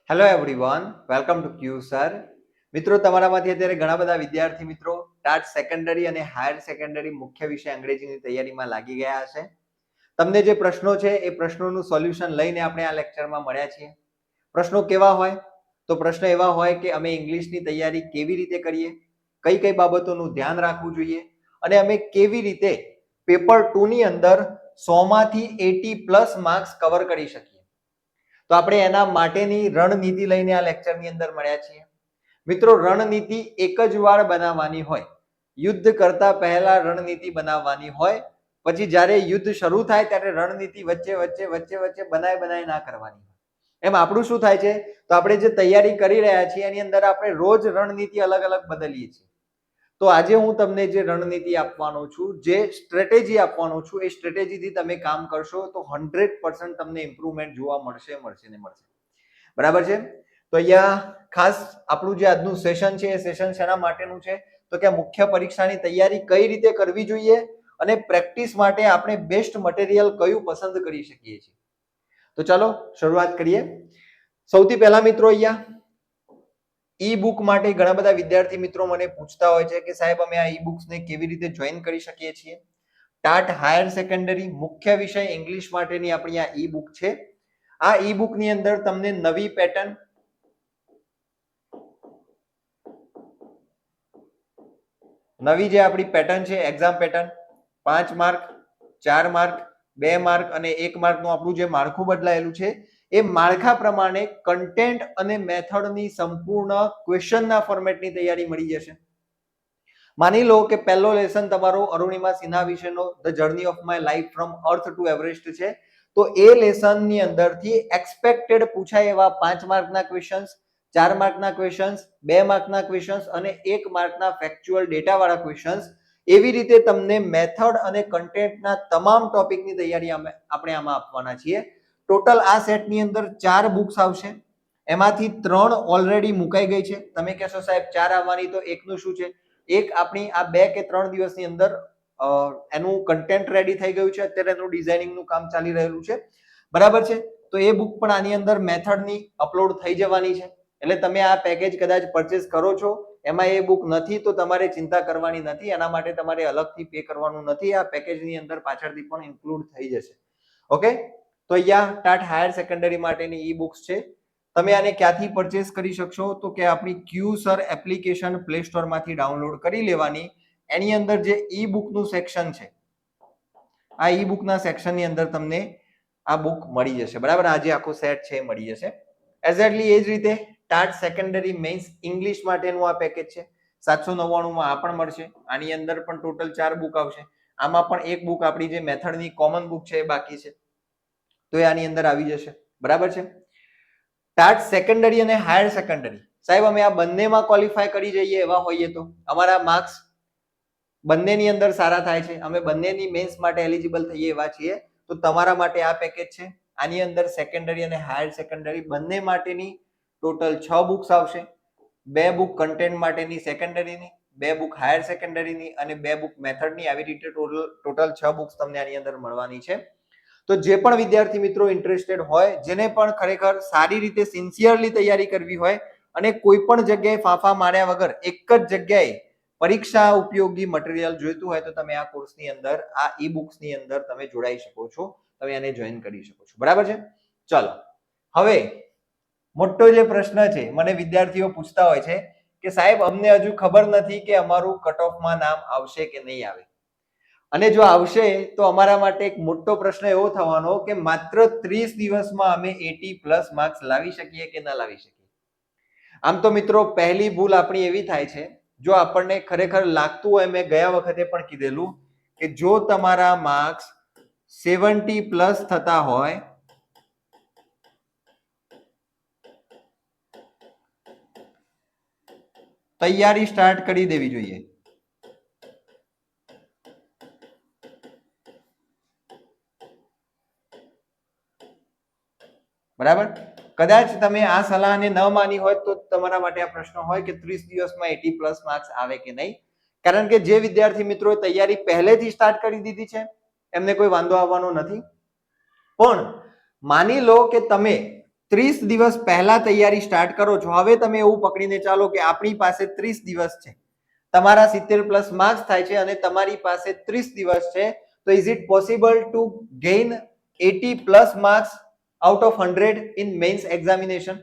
Hello everyone, welcome to Q sir. મિત્રો, તમારામાંથી અત્યારે ઘણા બધા વિદ્યાર્થી મિત્રો ટાટ સેકન્ડરી અને હાયર સેકન્ડરી મુખ્ય વિષય અંગ્રેજીની તૈયારીમાં લાગી ગયા હશે. તમને જે પ્રશ્નો છે એ પ્રશ્નોનું સોલ્યુશન લઈને આપણે આ લેક્ચરમાં મળ્યા છીએ. પ્રશ્નો કેવા હોય? તો પ્રશ્ન એવા હોય કે અમે ઇંગ્લિશની તૈયારી કેવી રીતે કરીએ, કઈ કઈ બાબતોનું ધ્યાન રાખવું જોઈએ અને અમે કેવી રીતે પેપર 2 ની અંદર 100 માંથી 80+ માર્ક્સ કવર કરી શકીએ. તો આપણે એના માટેની રણનીતિ લઈને આ લેક્ચરની અંદર મળ્યા છીએ. મિત્રો, રણનીતિ એક જ વાર બનાવવાની હોય. યુદ્ધ કરતા પહેલા રણનીતિ બનાવવાની હોય, પછી જ્યારે યુદ્ધ શરૂ થાય ત્યારે રણનીતિ વચ્ચે વચ્ચે વચ્ચે વચ્ચે બનાય ના કરવાની. એમ આપણું શું થાય છે, તો આપણે જે તૈયારી કરી રહ્યા છીએ એની અંદર આપણે રોજ રણનીતિ અલગ અલગ બદલીએ છીએ. તો આજે હું તમને જે રણનીતિ આપવાનો છું, જે સ્ટ્રેટેજી આપવાનો છું, એ સ્ટ્રેટેજીથી તમે કામ કરશો તો 100% તમને ઇમ્પ્રુવમેન્ટ જોવા મળશે. બરાબર છે? તો અહીંયા ખાસ આપણું જે આજનું સેશન છે એ સેશન શેના માટેનું છે, તો કે મુખ્ય પરીક્ષાની તૈયારી કઈ રીતે કરવી જોઈએ અને પ્રેક્ટિસ માટે આપણે બેસ્ટ મટીરિયલ કયું પસંદ કરી શકીએ છીએ. તો ચાલો શરૂઆત કરીએ. સૌથી પહેલા મિત્રો, અહીંયા ઈ બુક માટે ઘણા બધા વિદ્યાર્થી મિત્રો મને પૂછતા હોય છે કે સાહેબ અમે આ ઈ બુક્સ ને કેવી રીતે જોઈન કરી શકીએ છીએ. ટાટ હાયર સેકન્ડરી મુખ્ય વિષય ઇંગ્લિશ માટેની આપણી આ ઈ બુક છે. આ ઈ બુક ની અંદર તમને નવી પેટર્ન, નવી જે આપણી પેટર્ન છે exam pattern, 5 mark, 4 mark, 2 mark અને 1 માર્ક નું આપણું જે માળખું બદલાયેલું છે એ માળખા પ્રમાણે કન્ટેન્ટ અને મેથડની સંપૂર્ણ ક્વેશ્ચનના ફોર્મેટની તૈયારી મળી જશે. માની લો કે પહેલો લેસન તમારો અરુણિમા સિન્હા વિશેનો the journey of my life from earth two Everest છે. તો એ લેસનની અંદરથી એક્સપેક્ટેડ પૂછાય એવા 5 માર્કના ક્વેશ્ચન્સ, 4 માર્કના ક્વેશ્ચન્સ, 2 માર્કના ક્વેશ્ચન્સ અને 1 માર્કના ફેક્ચ્યુઅલ ડેટા વાળા ક્વેશ્ચન્સ, એવી રીતે તમને મેથડ અને કન્ટેન્ટના તમામ ટોપિકની તૈયારી આપણે આમાં આપવાના છીએ. ટોટલ આ સેટની અંદર 4 બુક્સ આવશે. એમાંથી 3 ઓલરેડી મુકાઈ ગઈ છે. તમે કહેશો સાહેબ 4 આવવાની, તો એકનું શું છે? એક આપણી આ 2 કે 3 દિવસની અંદર એનું કન્ટેન્ટ રેડી થઈ ગયું છે. અત્યારે એનું ડિઝાઇનિંગનું કામ ચાલી રહેલું છે. બરાબર છે? તો એ બુક પણ આની અંદર મેથડની અપલોડ થઈ જવાની છે. એટલે તમે આ પેકેજ કદાચ પરચેસ કરો છો, એમાં એ બુક નથી તો તમારે ચિંતા કરવાની નથી. એના માટે તમારે અલગથી પે કરવાનું નથી. આ પેકેજની અંદર પાછળથી પણ ઇન્ક્લુડ થઈ જશે. ઓકે? તો અહીંયા ટાટ હાયર સેકન્ડરી માટેની ઈ બુક્સ છે. તમે આને ક્યાંથી પરચેસ કરી શકશો, તો કે આપણી ક્યુ સર એપ્લિકેશન પ્લે સ્ટોર માંથી ડાઉનલોડ કરી લેવાની. એની અંદર જે ઈ બુકનું સેક્શન છે, આ ઈ બુકના સેક્શનની અંદર તમને આ બુક મળી જશે. બરાબર? આ જે આખો સેટ છે એ મળી જશે. એક્ઝેક્ટલી એ જ રીતે ટાટ સેકન્ડરી મેઇન્સ ઇંગ્લિશ માટેનું આ પેકેજ છે. 799 માં આ પણ મળશે. આની અંદર પણ ટોટલ 4 બુક આવશે. આમાં પણ એક બુક આપણી જે મેથડની કોમન બુક છે એ બાકી છે, તો એ આની અંદર આવી જશે. બરાબર છે? ટાટ સેકન્ડરી અને હાયર સેકન્ડરી, સાહેબ અમે આ બંનેમાં ક્વોલિફાય કરી જઈએ એવા હોઈએ તો અમારા માર્ક્સ બંનેની અંદર સારા થાય છે, અમે બંનેની મેન્સ માટે એલિજિબલ થઈએ એવા છીએ, તો તમારા માટે આ પેકેજ છે. આની અંદર સેકન્ડરી અને હાયર સેકન્ડરી બંને માટેની ટોટલ 6 બુક્સ આવશે. 2 બુક કન્ટેન્ટ માટેની સેકન્ડરીની, 2 બુક હાયર સેકન્ડરીની અને 2 બુક મેથડની. આવી રીતે ટોટલ 6 બુક્સ તમને આની અંદર મળવાની છે. તો જે પણ વિદ્યાર્થી મિત્રો ઇન્ટરેસ્ટેડ હોય, જેને પણ ખરેખર સારી રીતે સિન્સિયરલી તૈયારી કરવી હોય અને કોઈ પણ જગ્યાએ ફાંફા માર્યા વગર એક જ જગ્યાએ પરીક્ષા ઉપયોગી મટીરિયલ જોઈતું હોય, તો તમે આ કોર્સની અંદર, આ ઈ બુક્સની અંદર તમે જોડાઈ શકો છો, તમે આને જોઈન કરી શકો છો. બરાબર છે? ચલો, હવે મોટો જે પ્રશ્ન છે, મને વિદ્યાર્થીઓ પૂછતા હોય છે કે સાહેબ અમને હજુ ખબર નથી કે અમારું કટ ઓફમાં નામ આવશે કે નહીં આવે. અને જો આવશે તો અમારા માટે એક મોટો પ્રશ્ન એવો થવાનો કે માત્ર 30 દિવસમાં અમે 80+ માર્ક્સ લાવી શકીએ કે ના લાવી શકીએ. આમ તો મિત્રો પહેલી ભૂલ આપણી એવી થાય છે, જો આપણને ખરેખર લાગતું હોય, મેં ગયા વખતે પણ કીધેલું કે જો તમારા માર્ક્સ 70+ થતા હોય તૈયારી સ્ટાર્ટ કરી દેવી જોઈએ. બરાબર? કદાચ તમે આ સલાહને ન માની હોય તો તમારા માટે આ પ્રશ્ન હોય કે 30 દિવસમાં 80+ માર્ક્સ આવે કે નહીં. કારણ કે જે વિદ્યાર્થી મિત્રો તૈયારી પહેલેથી સ્ટાર્ટ કરી દીધી છે એમને કોઈ વાંધો આવવાનો નથી. પણ માની લો કે તમે 30 દિવસ પહેલા તૈયારી સ્ટાર્ટ કરો છો. હવે તમે એવું પકડીને ચાલો કે આપણી પાસે 30 દિવસ છે, તમારા 70 પ્લસ માર્ક્સ થાય છે અને તમારી પાસે 30 દિવસ છે, તો is it possible to gain 80 plus marks out of 100 in mains examination?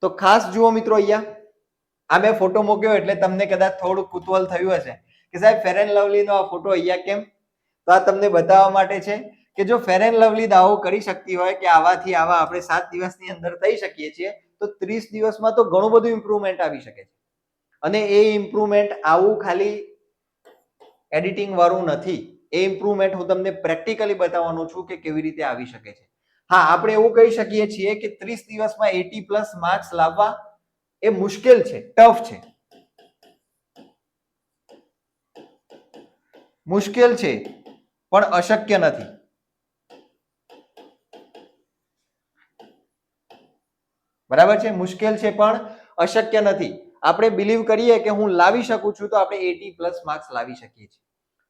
તો ખાસ જુઓ મિત્રો, અહીંયા આ મેં ફોટો મૂક્યો એટલે તમને કદાચ થોડું કુતૂહલ થયું હશે કે સાહેબ ફેર એન્ડ લવલી નો આ ફોટો અહીંયા કેમ? તો આ તમને બતાવવા માટે છે કે જો ફેર એન્ડ લવલી દાવો કરી શકતી હોય કે આવાથી આવા આપણે 7 દિવસની અંદર થઈ શકીએ છીએ, તો 30 દિવસમાં તો ઘણું બધું ઇમ્પ્રુવમેન્ટ આવી શકે છે. અને એ ઇમ્પ્રુવમેન્ટ આવું ખાલી એડિટિંગ વાળું નથી, એ ઇમ્પ્રુવમેન્ટ હું તમને પ્રેક્ટિકલી બતાવવાનો છું કે કેવી રીતે આવી શકે છે. હા, આપણે એવું કહી શકીએ છીએ કે 30 દિવસમાં 80 પ્લસ માર્ક્સ લાવવા એ મુશ્કેલ છે, ટફ છે, મુશ્કેલ છે પણ અશક્ય નથી. બરાબર છે, મુશ્કેલ છે પણ અશક્ય નથી. આપણે બિલીવ કરીએ કે હું લાવી શકું છું તો આપણે 80 પ્લસ માર્ક્સ લાવી શકીએ છીએ.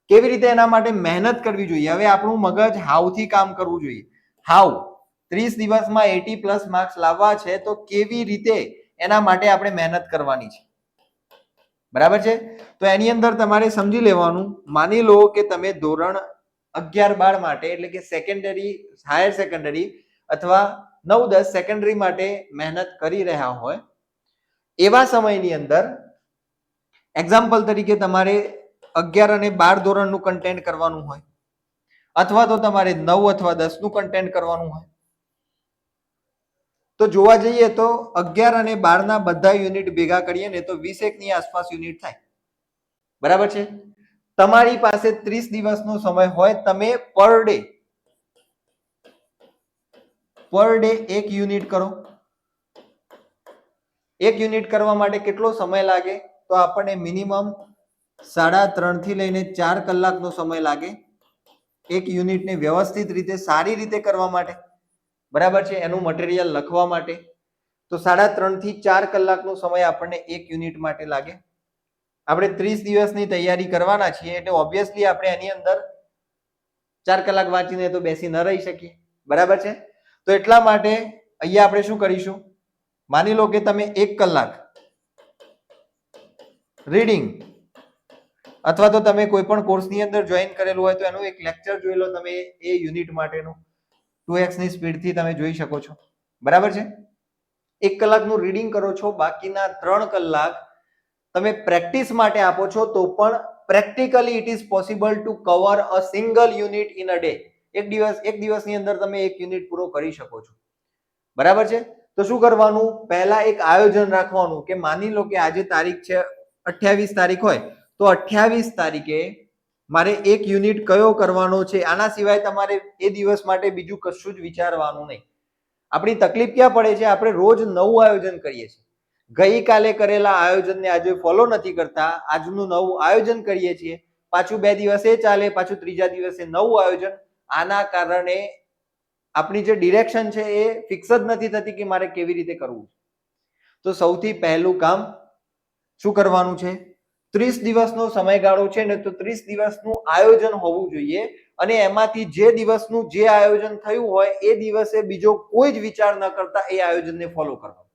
કેવી રીતે? એના માટે મહેનત કરવી જોઈએ. હવે આપણું મગજ હાવથી કામ કરવું જોઈએ. હાવ 30 દિવસમાં 80 પ્લસ માર્ક્સ લાવવા છે તો કેવી રીતે એના માટે આપણે મહેનત કરવાની છે. બરાબર છે? તો એની અંદર તમારે સમજી લેવાનું, માની લો કે તમે ધોરણ 11-12 માટે એટલે કે સેકન્ડરી, હાયર સેકન્ડરી અથવા 9-10 સેકન્ડરી માટે મહેનત કરી રહ્યા હોય, એવા સમયની અંદર એક્ઝામ્પલ તરીકે તમારે 11 અને 12 ધોરણનું કન્ટેન્ટ કરવાનું હોય, અથવા તો તમારે 9 અથવા 10 નું કન્ટેન્ટ કરવાનું હોય, તો જોવા જઈએ તો 11 અને 12 ના બધા યુનિટ ભેગા કરીએ ને તો 20 ની આસપાસ યુનિટ થાય. બરાબર છે? તમારી પાસે 30 દિવસનો સમય હોય, તમે પર ડે એક યુનિટ કરો. એક યુનિટ કરવા માટે કેટલો સમય લાગે? તો આપણને મિનિમમ 3.5 થી લઈને 4 કલાકનો સમય લાગે એક યુનિટને વ્યવસ્થિત રીતે, સારી રીતે કરવા માટે. બરાબર છે? એનું મટીરિયલ લખવા માટે. તો 3.5 થી 4 કલાકનો સમય આપણને એક યુનિટ માટે લાગે. આપણે 30 દિવસની તૈયારી કરવાના છીએ એટલે ઓબ્વિયસલી આપણે એની અંદર 4 કલાક વાંચીને તો બેસી ન રહી શકીએ. બરાબર છે? તો એટલા માટે અહીંયા આપણે શું કરીશું, માની લો કે તમે 1 કલાક રીડિંગ, અથવા તો તમે કોઈ પણ કોર્સની અંદર જોઈન કરેલું હોય તો એનું એક લેક્ચર જોઈ લો તમે, એ યુનિટ માટેનું 2x ની સ્પીડથી તમે જોઈ શકો છો. બરાબર છે? 1 કલાકનું રીડિંગ કરો છો, બાકીના 3 કલાક તમે પ્રેક્ટિસ માટે આપો છો, તો પણ practically it is possible to cover a single unit in a day. એક દિવસની અંદર તમે એક યુનિટ પૂરો કરી શકો છો. બરાબર છે? તો શું કરવાનું? પહેલા એક આયોજન રાખવાનું કે માની લો કે આજે તારીખ છે 28 તારીખ હોય, તો 28 તારીખે મારે એક યુનિટ કયો કરવાનો છે. આના સિવાય તમારે એ દિવસ માટે બીજું કશું જ વિચારવાનું નહીં. આપણી તકલીફ ક્યાં પડે છે? આપણે રોજ નવું આયોજન કરીએ છીએ. ગઈકાલે કરેલા આયોજનને આજે ફોલો નથી કરતા, આજનું નવું આયોજન કરીએ છીએ, પાછું 2 દિવસ એ ચાલે, પાછું ત્રીજા દિવસે નવું આયોજન. આના કારણે આપણી જે ડિરેક્શન છે એ ફિક્સ જ નથી થતી કે મારે કેવી રીતે કરવું. તો સૌથી પહેલું કામ શું કરવાનું છે? 30 દિવસનો સમયગાળો છે ને, તો 30 દિવસનું આયોજન હોવું જોઈએ અને એમાંથી જે દિવસનું જે આયોજન થયું હોય એ દિવસે બીજો કોઈ જ વિચાર ન કરતા એ આયોજનને ફોલો કરવાનું.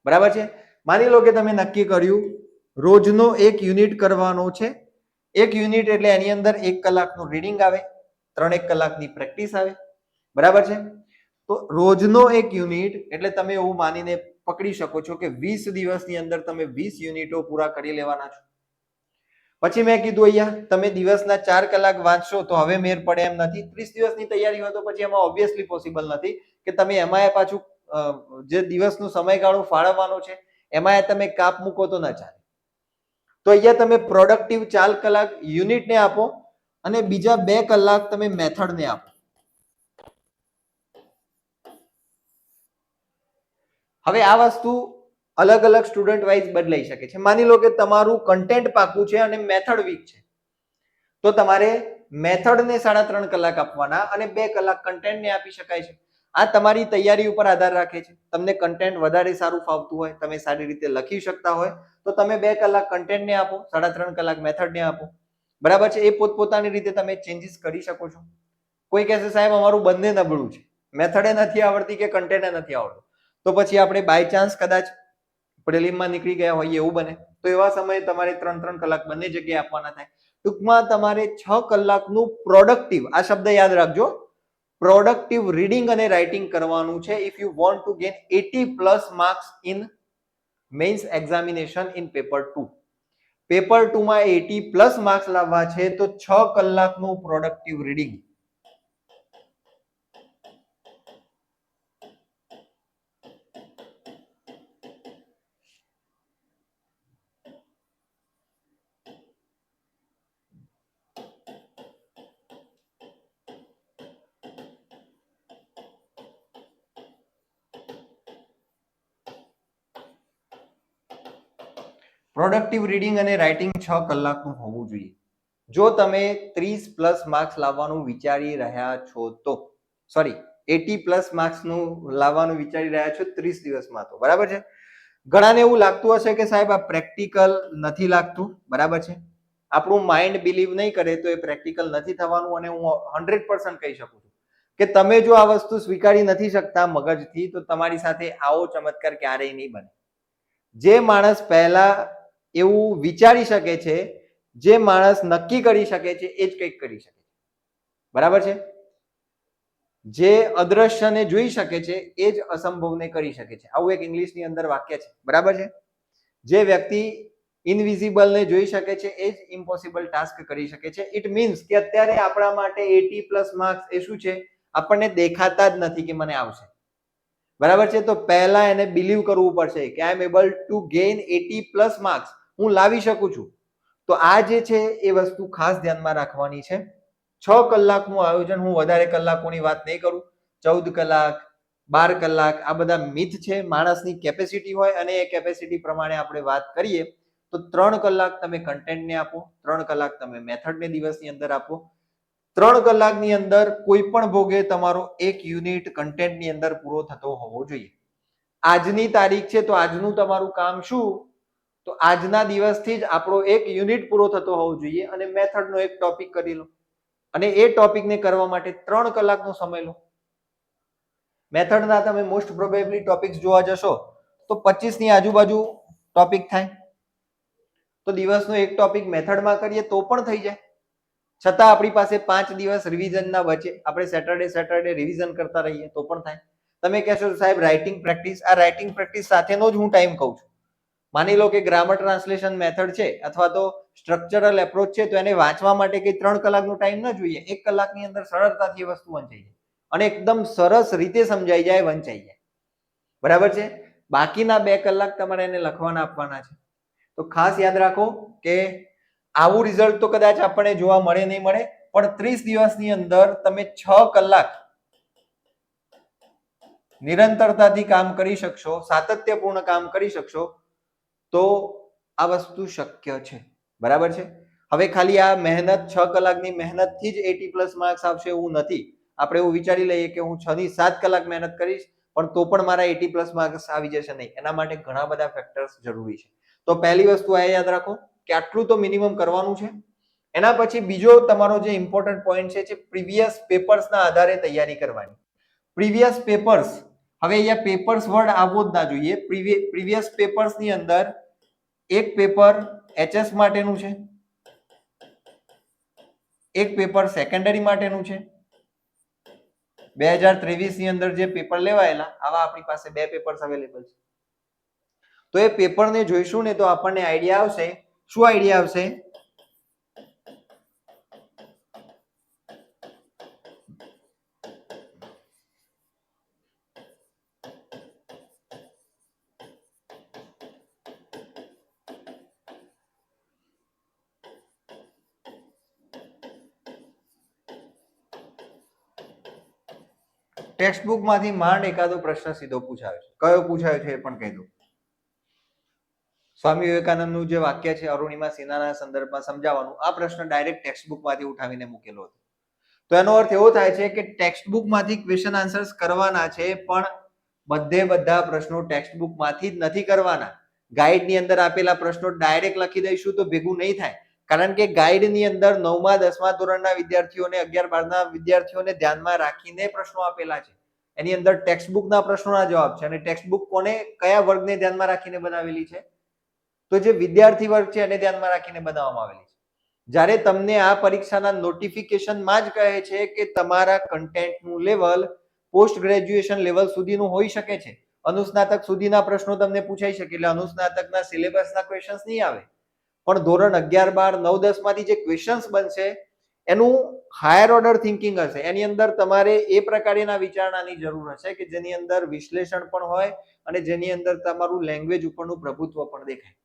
બરાબર છે? માની લો કે તમે નક્કી કર્યું રોજનો એક યુનિટ કરવાનો છે. એક યુનિટ એટલે એની અંદર 1 કલાકનું રીડિંગ આવે, 3 કલાકની પ્રેક્ટિસ આવે. બરાબર છે? તો રોજનો એક યુનિટ એટલે તમે એવું માનીને પકડી શકો છો કે 20 દિવસની અંદર તમે 20 યુનિટો પૂરા કરી લેવાના છો. પછી મેં કીધું અહીંયા તમે દિવસના 4 કલાક વાંચશો તો હવે મેર પડે એમ નથી. 30 દિવસની તૈયારી હોય તો પછી એમાં ઓબ્વિયસલી પોસિબલ નથી કે તમે એમાં પાછું જે દિવસનો સમયગાળો ફાળવવાનો છે એમાં તમે કાપ મૂકો તો ના ચાલે. તો અહીંયા તમે પ્રોડક્ટિવ 4 કલાક યુનિટને આપો અને બીજા 2 કલાક તમે મેથડને આપો. હવે આ વસ્તુ અલગ અલગ સ્ટુડન્ટ વાઇઝ બદલાઈ શકે છે. માની લો કે તમારું કન્ટેન્ટ પાકું છે અને મેથડ વીક છે, તો તમારે મેથડને 3.5 કલાક આપવાના અને 2 કલાક કન્ટેન્ટને આપી શકાય છે. આ તમારી તૈયારી ઉપર આધાર રાખે છે. તમને કન્ટેન્ટ વધારે સારું ફાવતું હોય, તમે સારી રીતે લખી શકતા હોય તો તમે 2 કલાક કન્ટેન્ટને આપો, 3.5 કલાક મેથડને આપો. બરાબર છે? એ પોતપોતાની રીતે તમે ચેન્જીસ કરી શકો છો. કોઈ કહેશે સાહેબ અમારું બંને નબળું છે, મેથડે નથી આવડતી કે કન્ટેન્ટે નથી આવડતું, તો પછી આપણે બાય ચાન્સ કદાચ પ્રિલિમમાં નીકળી ગયા હોઈએ એવું બને, તો એવા સમયે તમારે 3-3 કલાક બંને જગ્યાએ આપવાના થાય. ટૂંકમાં તમારે 6 કલાકનું પ્રોડક્ટિવ, આ શબ્દ યાદ રાખજો, પ્રોડક્ટિવ રીડિંગ અને રાઇટિંગ કરવાનું છે if you want to gain 80+ marks in mains examination in paper 2. Paper 2 માં 80+ માર્ક્સ લાવવા છે તો 6 કલાકનું પ્રોડક્ટિવ રીડિંગ. પ્રોડક્ટિવ રીડિંગ અને રાઇટિંગ 6 કલાકનું હોવું જોઈએ. જો તમે 30+ માર્ક્સ લાવવાનું વિચારી રહ્યા છો તો, સોરી 80+ માર્ક્સનું લાવવાનું વિચારી રહ્યા છો 30 દિવસમાં, તો બરાબર છે. ઘણાને એવું લાગતું હશે કે સાહેબ આ પ્રેક્ટિકલ નથી લાગતું, બરાબર છે, આપણું માઇન્ડ બિલીવ નહીં કરે તો એ પ્રેક્ટિકલ નથી થવાનું. અને હું 100% કહી શકું છું કે તમે જો આ વસ્તુ સ્વીકારી નથી શકતા મગજથી, તો તમારી સાથે આવો ચમત્કાર ક્યારેય નહીં બને. જે માણસ પહેલા એવું વિચારી શકે છે, જે માણસ નક્કી કરી શકે છે, એ જ કંઈક કરી શકે છે, બરાબર છે. જે અદ્રશ્યને જોઈ શકે છે એ જ અસંભવને કરી શકે છે, આવું એક ઇંગ્લિશની અંદર વાક્ય છે, બરાબર છે. જે વ્યક્તિ ઇનવિઝિબલને જોઈ શકે છે એ જ ઇમ્પોસિબલ ટાસ્ક કરી શકે છે. ઇટ મીન્સ કે અત્યારે આપણા માટે 80+ માર્ક્સ એ શું છે, આપણને દેખાતા જ નથી કે મને આવશે, બરાબર છે. તો પહેલા એને બિલીવ કરવું પડશે કે આઈ am able to gain 80+ marks, હું લાવી શકું છું. તો આ જે છે એ વસ્તુ ખાસ ધ્યાનમાં રાખવાની છે. 6 કલાકનું આયોજન, હું વધારે કલાકોની વાત નહીં કરું, 14 કલાક 12 કલાક આ બધા મિથ છે. માણસની કેપેસિટી હોય અને એ કેપેસિટી પ્રમાણે આપણે વાત કરીએ તો 3 કલાક તમે કન્ટેન્ટને આપો, 3 કલાક તમે મેથડને દિવસની અંદર આપો. 3 કલાકની અંદર કોઈ પણ ભોગે તમારો એક યુનિટ કન્ટેન્ટની અંદર પૂરો થતો હોવો જોઈએ. આજની તારીખ છે તો આજનું તમારું કામ શું, તો આજના દિવસથી જ આપણો એક યુનિટ પૂરો થતો હોવો જોઈએ અને મેથડનો એક ટોપિક કરી લો અને એ ટોપિકને કરવા માટે 3 કલાકનો સમય લો. મેથડના તમે મોસ્ટ પ્રોબેબલી ટોપિક્સ જોવા જશો તો 25 ની આજુબાજુ ટોપિક થાય, તો દિવસનો એક ટોપિક મેથડમાં કરીએ તો પણ થઈ જાય. છતાં આપણી પાસે 5 દિવસ રિવિઝનના વચ્ચે આપણે સેટરડે રિવિઝન કરતા રહીએ તો પણ થાય. તમે કહેશો સાહેબ રાઇટિંગ પ્રેક્ટિસ, આ રાઇટિંગ પ્રેક્ટિસ સાથેનો જ હું ટાઈમ કહું છું. માની લો કે ગ્રામર ટ્રાન્સલેશન મેથડ છે અથવા તો સ્ટ્રક્ચરલ એપ્રોચ છે, તો એને વાંચવા માટે કે 3 કલાકનો ટાઈમ ન જોઈએ, 1 કલાકની અંદર સરળતાથી એ વસ્તુ વંચાઈ જાય અને એકદમ સરસ રીતે સમજાઈ જાય, વંચાઈ જાય, બરાબર છે. બાકીના 2 કલાક તમારે એને લખવાના આપવાના છે. તો ખાસ યાદ રાખો કે આવું રિઝલ્ટ તો કદાચ આપણને જોવા મળે નહીં મળે, પણ 30 દિવસની અંદર તમે 6 કલાક નિરંતરતાથી કામ કરી શકશો, સાતત્યપૂર્ણ કામ કરી શકશો, તો આ વસ્તુ શક્ય છે, બરાબર છે. હવે ખાલી આ મહેનત 6 કલાકની મહેનતથી જ 80+ માર્ક્સ આવશે એવું નથી. આપણે એવું વિચારી લઈએ કે હું 6 થી 7 કલાક મહેનત કરીશ પણ તો પણ મારા 80+ માર્ક્સ આવી જશે, નહીં. એના માટે ઘણા બધા ફેક્ટર્સ જરૂરી છે. તો પહેલી વસ્તુ આ યાદ રાખો કે આટલું તો મિનિમમ કરવાનું છે. એના પછી બીજો તમારો જે ઇમ્પોર્ટન્ટ પોઈન્ટ છે પ્રીવિયસ પેપર્સના આધારે તૈયારી કરવાની. પ્રીવિયસ પેપર્સ, હવે અહીંયા પેપર્સ વર્ડ આવવો જ ના જોઈએ. પ્રીવિયસ પેપર્સની અંદર એક પેપર HS માટેનું છે, એક પેપર સેકન્ડરી માટેનું છે. 2023 ની અંદર જે પેપર લેવાયેલા આવા આપણી પાસે 2 પેપર્સ અવેલેબલ છે. તો એ પેપરને જોઈશું ને તો આપણને આઈડિયા આવશે. શું આઈડિયા આવશે? ટેક્સ્ટ બુક માંથી માંડ એકાદો પ્રશ્ન સીધો પૂછાયો છે. કયો પૂછાયો છે એ પણ કહી દઉં. સ્વામી વિવેકાનંદનું જે વાક્ય છે અરુણિમા સિન્હાના સંદર્ભમાં સમજાવવાનું, આ પ્રશ્ન ડાયરેક્ટ ટેક્સ્ટ બુકમાંથી ઉઠાવીને મૂકેલો હતો. તો એનો અર્થ એવો થાય છે કે ટેક્સ્ટ બુકમાંથી ક્વેશ્ચન આન્સર્સ કરવાના છે, પણ બધા પ્રશ્નો ટેક્સ્ટ બુકમાંથી જ નથી કરવાના. ગાઈડની અંદર આપેલા પ્રશ્નો ડાયરેક્ટ લખી દઈશું તો ભેગું નહીં થાય, કારણ કે ગાઈડની અંદર 9મા 10મા ધોરણના વિદ્યાર્થીઓને 11 12ના વિદ્યાર્થીઓને ધ્યાનમાં રાખીને પ્રશ્નો આપેલા છે. એની અંદર ટેક્સ્ટ બુકના પ્રશ્નોના જવાબ છે. અને ટેક્સ્ટ બુક કોને કયા વર્ગને ધ્યાનમાં રાખીને બનાવેલી છે? તો જે વિદ્યાર્થી વર્ગ છે એને ધ્યાનમાં રાખીને બનાવવામાં આવેલી છે. જ્યારે તમને આ પરીક્ષાના નોટિફિકેશનમાં જ કહે છે કે તમારા કન્ટેન્ટનું લેવલ પોસ્ટ ગ્રેજ્યુએશન લેવલ સુધીનું હોઈ શકે છે, અનુસ્નાતક સુધીના પ્રશ્નો તમને પૂછાઈ શકે, એટલે અનુસ્નાતકના સિલેબસના ક્વેશ્ચન્સ નહીં આવે, પણ ધોરણ 11, 12, 9, 10 માંથી જે ક્વેશ્ચન્સ બનશે એનું હાયર ઓર્ડર થિંકિંગ હશે. એની અંદર તમારે એ પ્રકારના વિચારણાની જરૂર હશે કે જેની અંદર વિશ્લેષણ પણ હોય અને જેની અંદર તમારું લેંગ્વેજ ઉપરનું પ્રભુત્વ પણ દેખાય.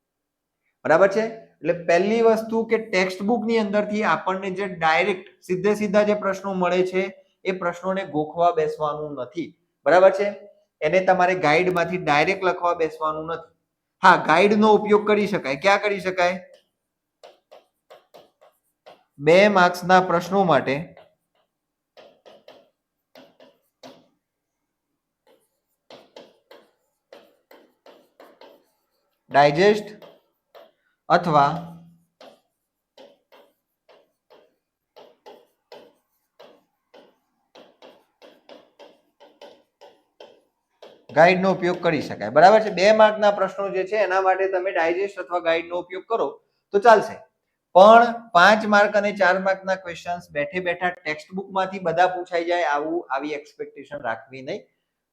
બરાબર છે? એટલે પહેલી વસ્તુ કે ટેક્સ્ટ બુકની અંદરથી આપણને જે ડાયરેક્ટ સીધે સીધા જે પ્રશ્નો મળે છે એ પ્રશ્નોને ગોખવા બેસવાનું નથી. બરાબર છે? એને તમારે ગાઈડમાંથી ડાયરેક્ટ લખવા બેસવાનું નથી. હા, ગાઈડનો ઉપયોગ કરી શકાય. ક્યાં કરી શકાય? 2 માર્ક્સના પ્રશ્નો માટે ડાયજેસ્ટ અથવા ગાઈડનો ઉપયોગ કરી શકાય. બરાબર છે? 2 માર્કના પ્રશ્નો જે છે એના માટે તમે ડાયજેસ્ટ અથવા ગાઈડનો ઉપયોગ કરો તો ચાલશે. પણ 5 માર્ક અને 4 માર્કના ક્વેશ્ચન્સ બેઠે બેઠા ટેક્સ્ટ બુકમાંથી બધા પૂછાઈ જાય આવી એક્સપેક્ટેશન રાખવી નહીં.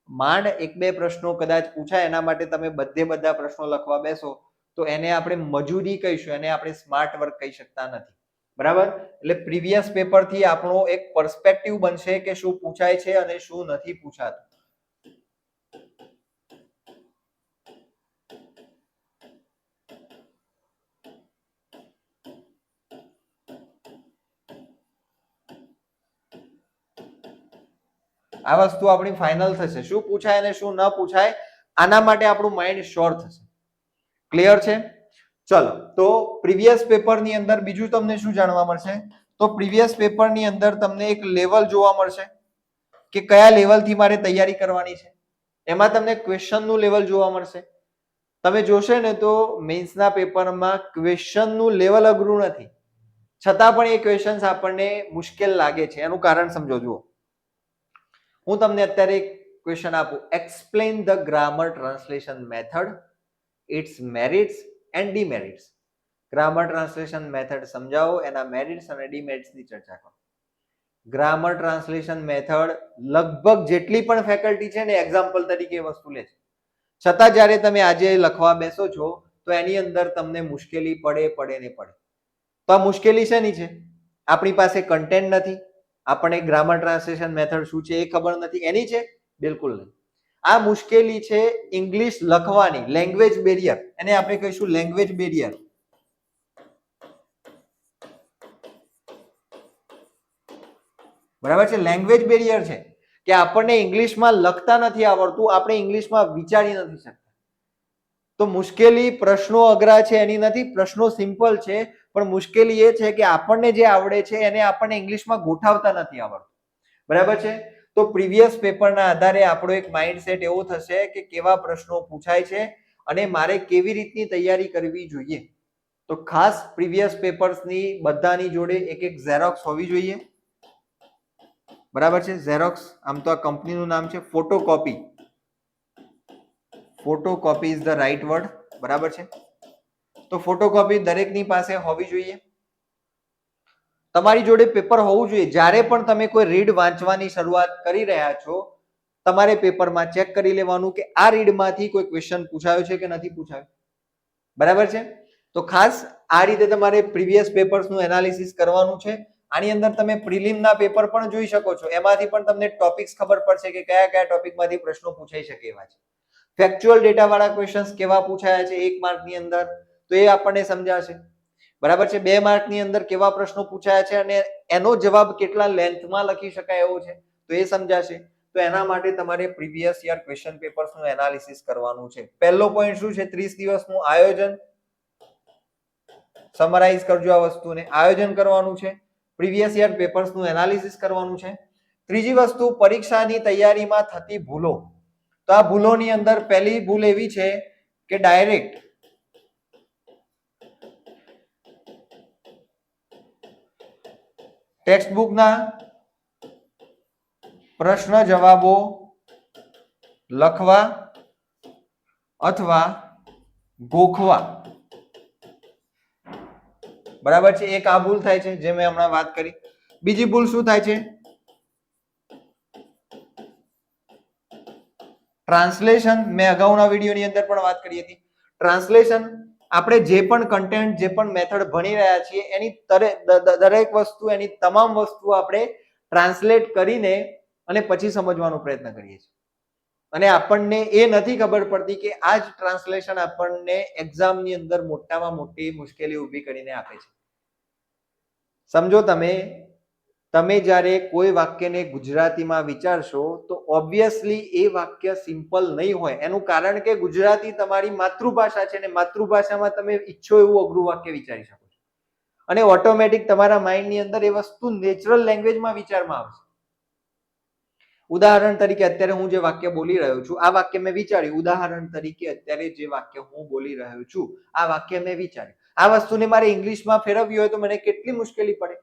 માંડ 1-2 પ્રશ્નો કદાચ પૂછાય, એના માટે તમે બધા પ્રશ્નો લખવા બેસો તો એને આપણે મજૂરી કહીશું, એને આપણે સ્માર્ટ વર્ક કહી શકતા નથી. બરાબર? એટલે પ્રીવિયસ પેપરથી આપણો એક પર્સપેક્ટિવ બનશે કે શું પૂછાય છે અને શું નથી પૂછાતું. આ વસ્તુ આપણી ફાઇનલ થશે, શું પૂછાય અને શું ન પૂછાય, આના માટે આપણું માઇન્ડ શ્યોર થશે. ક્લિયર છે? ચલો, તો પ્રીવિયસ પેપરની અંદર બીજું તમને શું જાણવા મળશે? તો પ્રીવિયસ પેપરની અંદર તમને એક લેવલ જોવા મળશે કે કયા લેવલથી મારે તૈયારી કરવાની છે. એમાં તમને ક્વેશ્ચનનું લેવલ જોવા મળશે. તમે જોશો ને તો મેન્સના પેપરમાં ક્વેશ્ચનનું લેવલ અઘરું નથી, છતાં પણ એ ક્વેશ્ચન્સ આપણને મુશ્કેલ લાગે છે. એનું કારણ સમજો. જુઓ, હું તમને અત્યારે એક ક્વેશ્ચન આપું, explain the grammar translation method, its merits and demerits. Grammar translation method સમજાવો, એના મેરિટ્સ અને ડિમેરિટ્સની ચર્ચા કરો. ગ્રામર ટ્રાન્સલેશન મેથડ લગભગ જેટલી પણ ફેકલ્ટી છે ને એક્ઝામ્પલ તરીકે વસ્તુ લે છે, છતાં જ્યારે તમે આજે લખવા બેસો છો તો એની અંદર તમને મુશ્કેલી પડે. તો આ મુશ્કેલી શેની છે? આપણી પાસે કન્ટેન્ટ નથી, આપણને ગ્રામર ટ્રાન્સલેશન મેથડ શું છે એ ખબર નથી, એની છે? બિલકુલ નહીં. આ મુશ્કેલી છે ઇંગ્લિશ લખવાની, લેંગ્વેજ બેરિયર. એને આપણે કહીશું લેંગ્વેજ બેરિયર. બરાબર છે? લેંગ્વેજ બેરિયર છે કે આપણને ઇંગ્લિશમાં લખતા નથી આવડતું, આપણે ઇંગ્લિશમાં વિચારી નથી શકતા. તો મુશ્કેલી પ્રશ્નો અઘરા છે એની નથી, પ્રશ્નો સિમ્પલ છે, પણ મુશ્કેલી એ છે કે આપણને જે આવડે છે એને આપણને ઇંગ્લિશમાં ગોઠવતા નથી આવડતું. બરાબર છે? તો પ્રીવિયસ પેપરના આધારે આપણો એક માઇન્ડસેટ એવો થશે કે કેવા પ્રશ્નો પૂછાય છે અને મારે કેવી રીતની તૈયારી કરવી જોઈએ. તો ખાસ પ્રીવિયસ પેપર્સની બધાની જોડે એક ઝેરોક્સ હોવી જોઈએ. બરાબર છે? ઝેરોક્સ, આમ તો આ કંપનીનું નામ છે photocopy. Photocopy is the right word. બરાબર છે? તો ફોટોકોપી દરેકની પાસે હોવી જોઈએ. તમારી જોડે પેપર હોવું જોઈએ. જ્યારે પણ તમે કોઈ રીડ વાંચવાની શરૂઆત કરી રહ્યા છો, તમારે પેપરમાં ચેક કરી લેવાનું કે આ રીડમાંથી કોઈ ક્વેશ્ચન પૂછાયો છે કે નથી પૂછાયો. બરાબર છે? તો ખાસ આ રીતે તમારે પ્રીવિયસ પેપર્સનું એનાલિસિસ કરવાનું છે. આની અંદર તમે પ્રિલિમના પેપર પણ જોઈ શકો છો, એમાંથી પણ તમને ટોપિક્સ ખબર પડશે કે કયા કયા ટોપિકમાંથી પ્રશ્નો પૂછાઈ શકે એવા છે. ફેક્ચ્યુઅલ ડેટા વાળા ક્વેશ્ચન્સ કેવા પૂછાયા છે 1 માર્કની અંદર, તો એ આપણને સમજાશે. બરાબર છે? 2 માર્કની અંદર કેવા પ્રશ્નો પૂછાયા છે અને એનો જવાબ કેટલા લેન્થમાં લખી શકાય એવો છે તો એ સમજાશે. તો એના માટે તમારે પ્રીવિયસ યર ક્વેશ્ચન પેપર્સનું એનાલિસિસ કરવાનું છે. પહેલો પોઈન્ટ શું છે? 30 દિવસનું આયોજન. સમરાઇઝ કરજો આ વસ્તુને. આયોજન કરવાનું છે, પ્રીવિયસ યર પેપર્સનું એનાલિસિસ કરવાનું છે. ત્રીજી વસ્તુ, પરીક્ષાની તૈયારીમાં થતી ભૂલો. તો આ ભૂલોની અંદર પહેલી ભૂલ એવી છે કે ડાયરેક્ટ ટેક્સ્ટ બુકના પ્રશ્ન જવાબો લખવા અથવા ગોખવા, બરાબર છે, એક આ ભૂલ થાય છે જે મેં હમણાં વાત કરી. બીજી ભૂલ શું થાય છે? ટ્રાન્સલેશન. મેં અગાઉના વિડીયોની અંદર પણ વાત કરી હતી. ટ્રાન્સલેશન આપણે જે પણ કન્ટેન્ટ, જે પણ મેથડ ભણી રહ્યા છીએ એની દરેક વસ્તુ, એની તમામ વસ્તુ આપણે ટ્રાન્સલેટ કરીને અને પછી સમજવાનો પ્રયત્ન કરીએ છીએ. અને આપણને એ નથી ખબર પડતી કે આ જ ટ્રાન્સલેશન આપણને એક્ઝામની અંદર મોટામાં મોટી મુશ્કેલી ઊભી કરીને આપે છે. સમજો તમે જ્યારે કોઈ વાક્યને ગુજરાતીમાં વિચારશો તો ઓબ્વિયસલી એ વાક્ય સિમ્પલ નહીં હોય. એનું કારણ કે ગુજરાતી તમારી માતૃભાષા છે, અને માતૃભાષામાં તમે ઈચ્છો એવું અઘરું વાક્ય વિચારી શકો છો, અને ઓટોમેટિક તમારા માઇન્ડની અંદર એ વસ્તુ નેચરલ લેંગ્વેજમાં વિચારમાં આવશે. ઉદાહરણ તરીકે અત્યારે હું જે વાક્ય બોલી રહ્યો છું, આ વાક્ય મેં વિચાર્યું. ઉદાહરણ તરીકે અત્યારે જે વાક્ય હું બોલી રહ્યો છું, આ વાક્ય મેં વિચાર્યું. આ વસ્તુને મારે ઇંગ્લિશમાં ફેરવવી હોય તો મને કેટલી મુશ્કેલી પડે.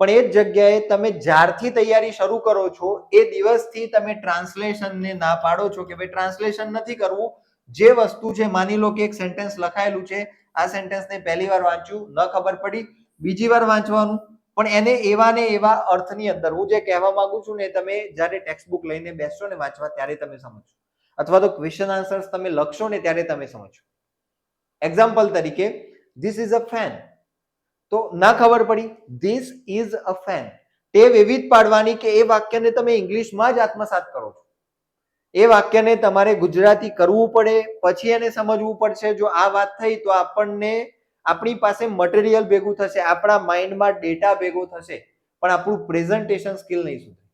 પણ એ જ જગ્યાએ તમે જ્યારથી તૈયારી શરૂ કરો છો એ દિવસથી તમે ટ્રાન્સલેશનને ના પાડો છો કે ભાઈ ટ્રાન્સલેશન નથી કરવું. જે વસ્તુ છે, માની લો કે એક સેન્ટેન્સ લખાયેલું છે, આ સેન્ટેન્સને પહેલી વાર વાંચ્યું, ન ખબર પડી, બીજી વાર વાંચવાનું, પણ એને એવા ને એવા અર્થની અંદર હું જે કહેવા માંગુ છું ને તમે જ્યારે ટેક્સ્ટ બુક લઈને બેસશો ને વાંચવા ત્યારે તમે સમજશો, અથવા તો ક્વેશ્ચન આન્સર્સ તમે લખશો ને ત્યારે તમે સમજશો. એક્ઝામ્પલ તરીકે ધીસ ઇઝ અ ફેન, તો ના ખબર પડી, ધીસ ઇઝ અ ફેન. ટેવ એવી જ પાડવાની કે એ વાક્યને તમે ઇંગ્લિશમાં જ આત્મસાત કરો છો. એ વાક્યને તમારે ગુજરાતી કરવું પડે, પછી એને સમજવું પડશે. જો આ વાત થઈ તો આપણને આપણી પાસે મટીરિયલ ભેગું થશે, આપણા માઇન્ડમાં ડેટા ભેગો થશે, પણ આપણું પ્રેઝન્ટેશન સ્કિલ નહીં સુધરે.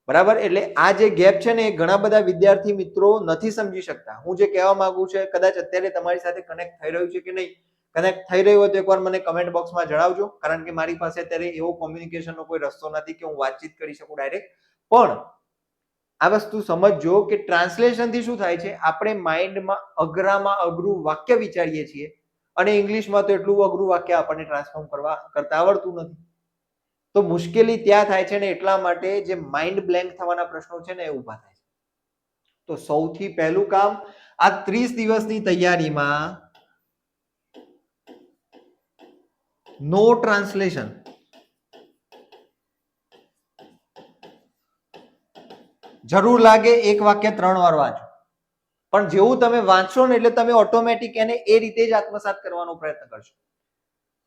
બરાબર? એટલે આ જે ગેપ છે ને એ ઘણા બધા વિદ્યાર્થી મિત્રો નથી સમજી શકતા. હું જે કહેવા માંગુ છું કદાચ અત્યારે તમારી સાથે કનેક્ટ થઈ રહ્યું છે કે નહીં, કનેક્ટ થઈ રહ્યું હોય તો એકવાર મને કમેન્ટ બોક્સમાં જણાવજો, કારણ કે મારી પાસે અત્યારે એવો કોમ્યુનિકેશનનો કોઈ રસ્તો નથી કે હું વાતચીત કરી શકું ડાયરેક્ટ. પણ આ વસ્તુ સમજજો કે ટ્રાન્સલેશનથી શું થાય છે, આપણે માઇન્ડમાં અઘરામાં અઘરું વાક્ય વિચારીએ છીએ, અને ઇંગ્લિશમાં તો એટલું અઘરું વાક્ય આપણને ટ્રાન્સફોર્મ કરતા આવડતું નથી. તો મુશ્કેલી ત્યાં થાય છે ને એટલા માટે જે માઇન્ડ બ્લેન્ક થવાના પ્રશ્નો છે ને એ ઊભા થાય છે. તો સૌથી પહેલું કામ આ 30 દિવસની તૈયારીમાં નો ટ્રાન્સલેશન. જરૂર લાગે એક વાક્ય 3 વાર વાંચો, પણ જેવું તમે વાંચશો ને એટલે તમે ઓટોમેટિક એને એ રીતે જ આત્મસાત કરવાનો પ્રયત્ન કરશો.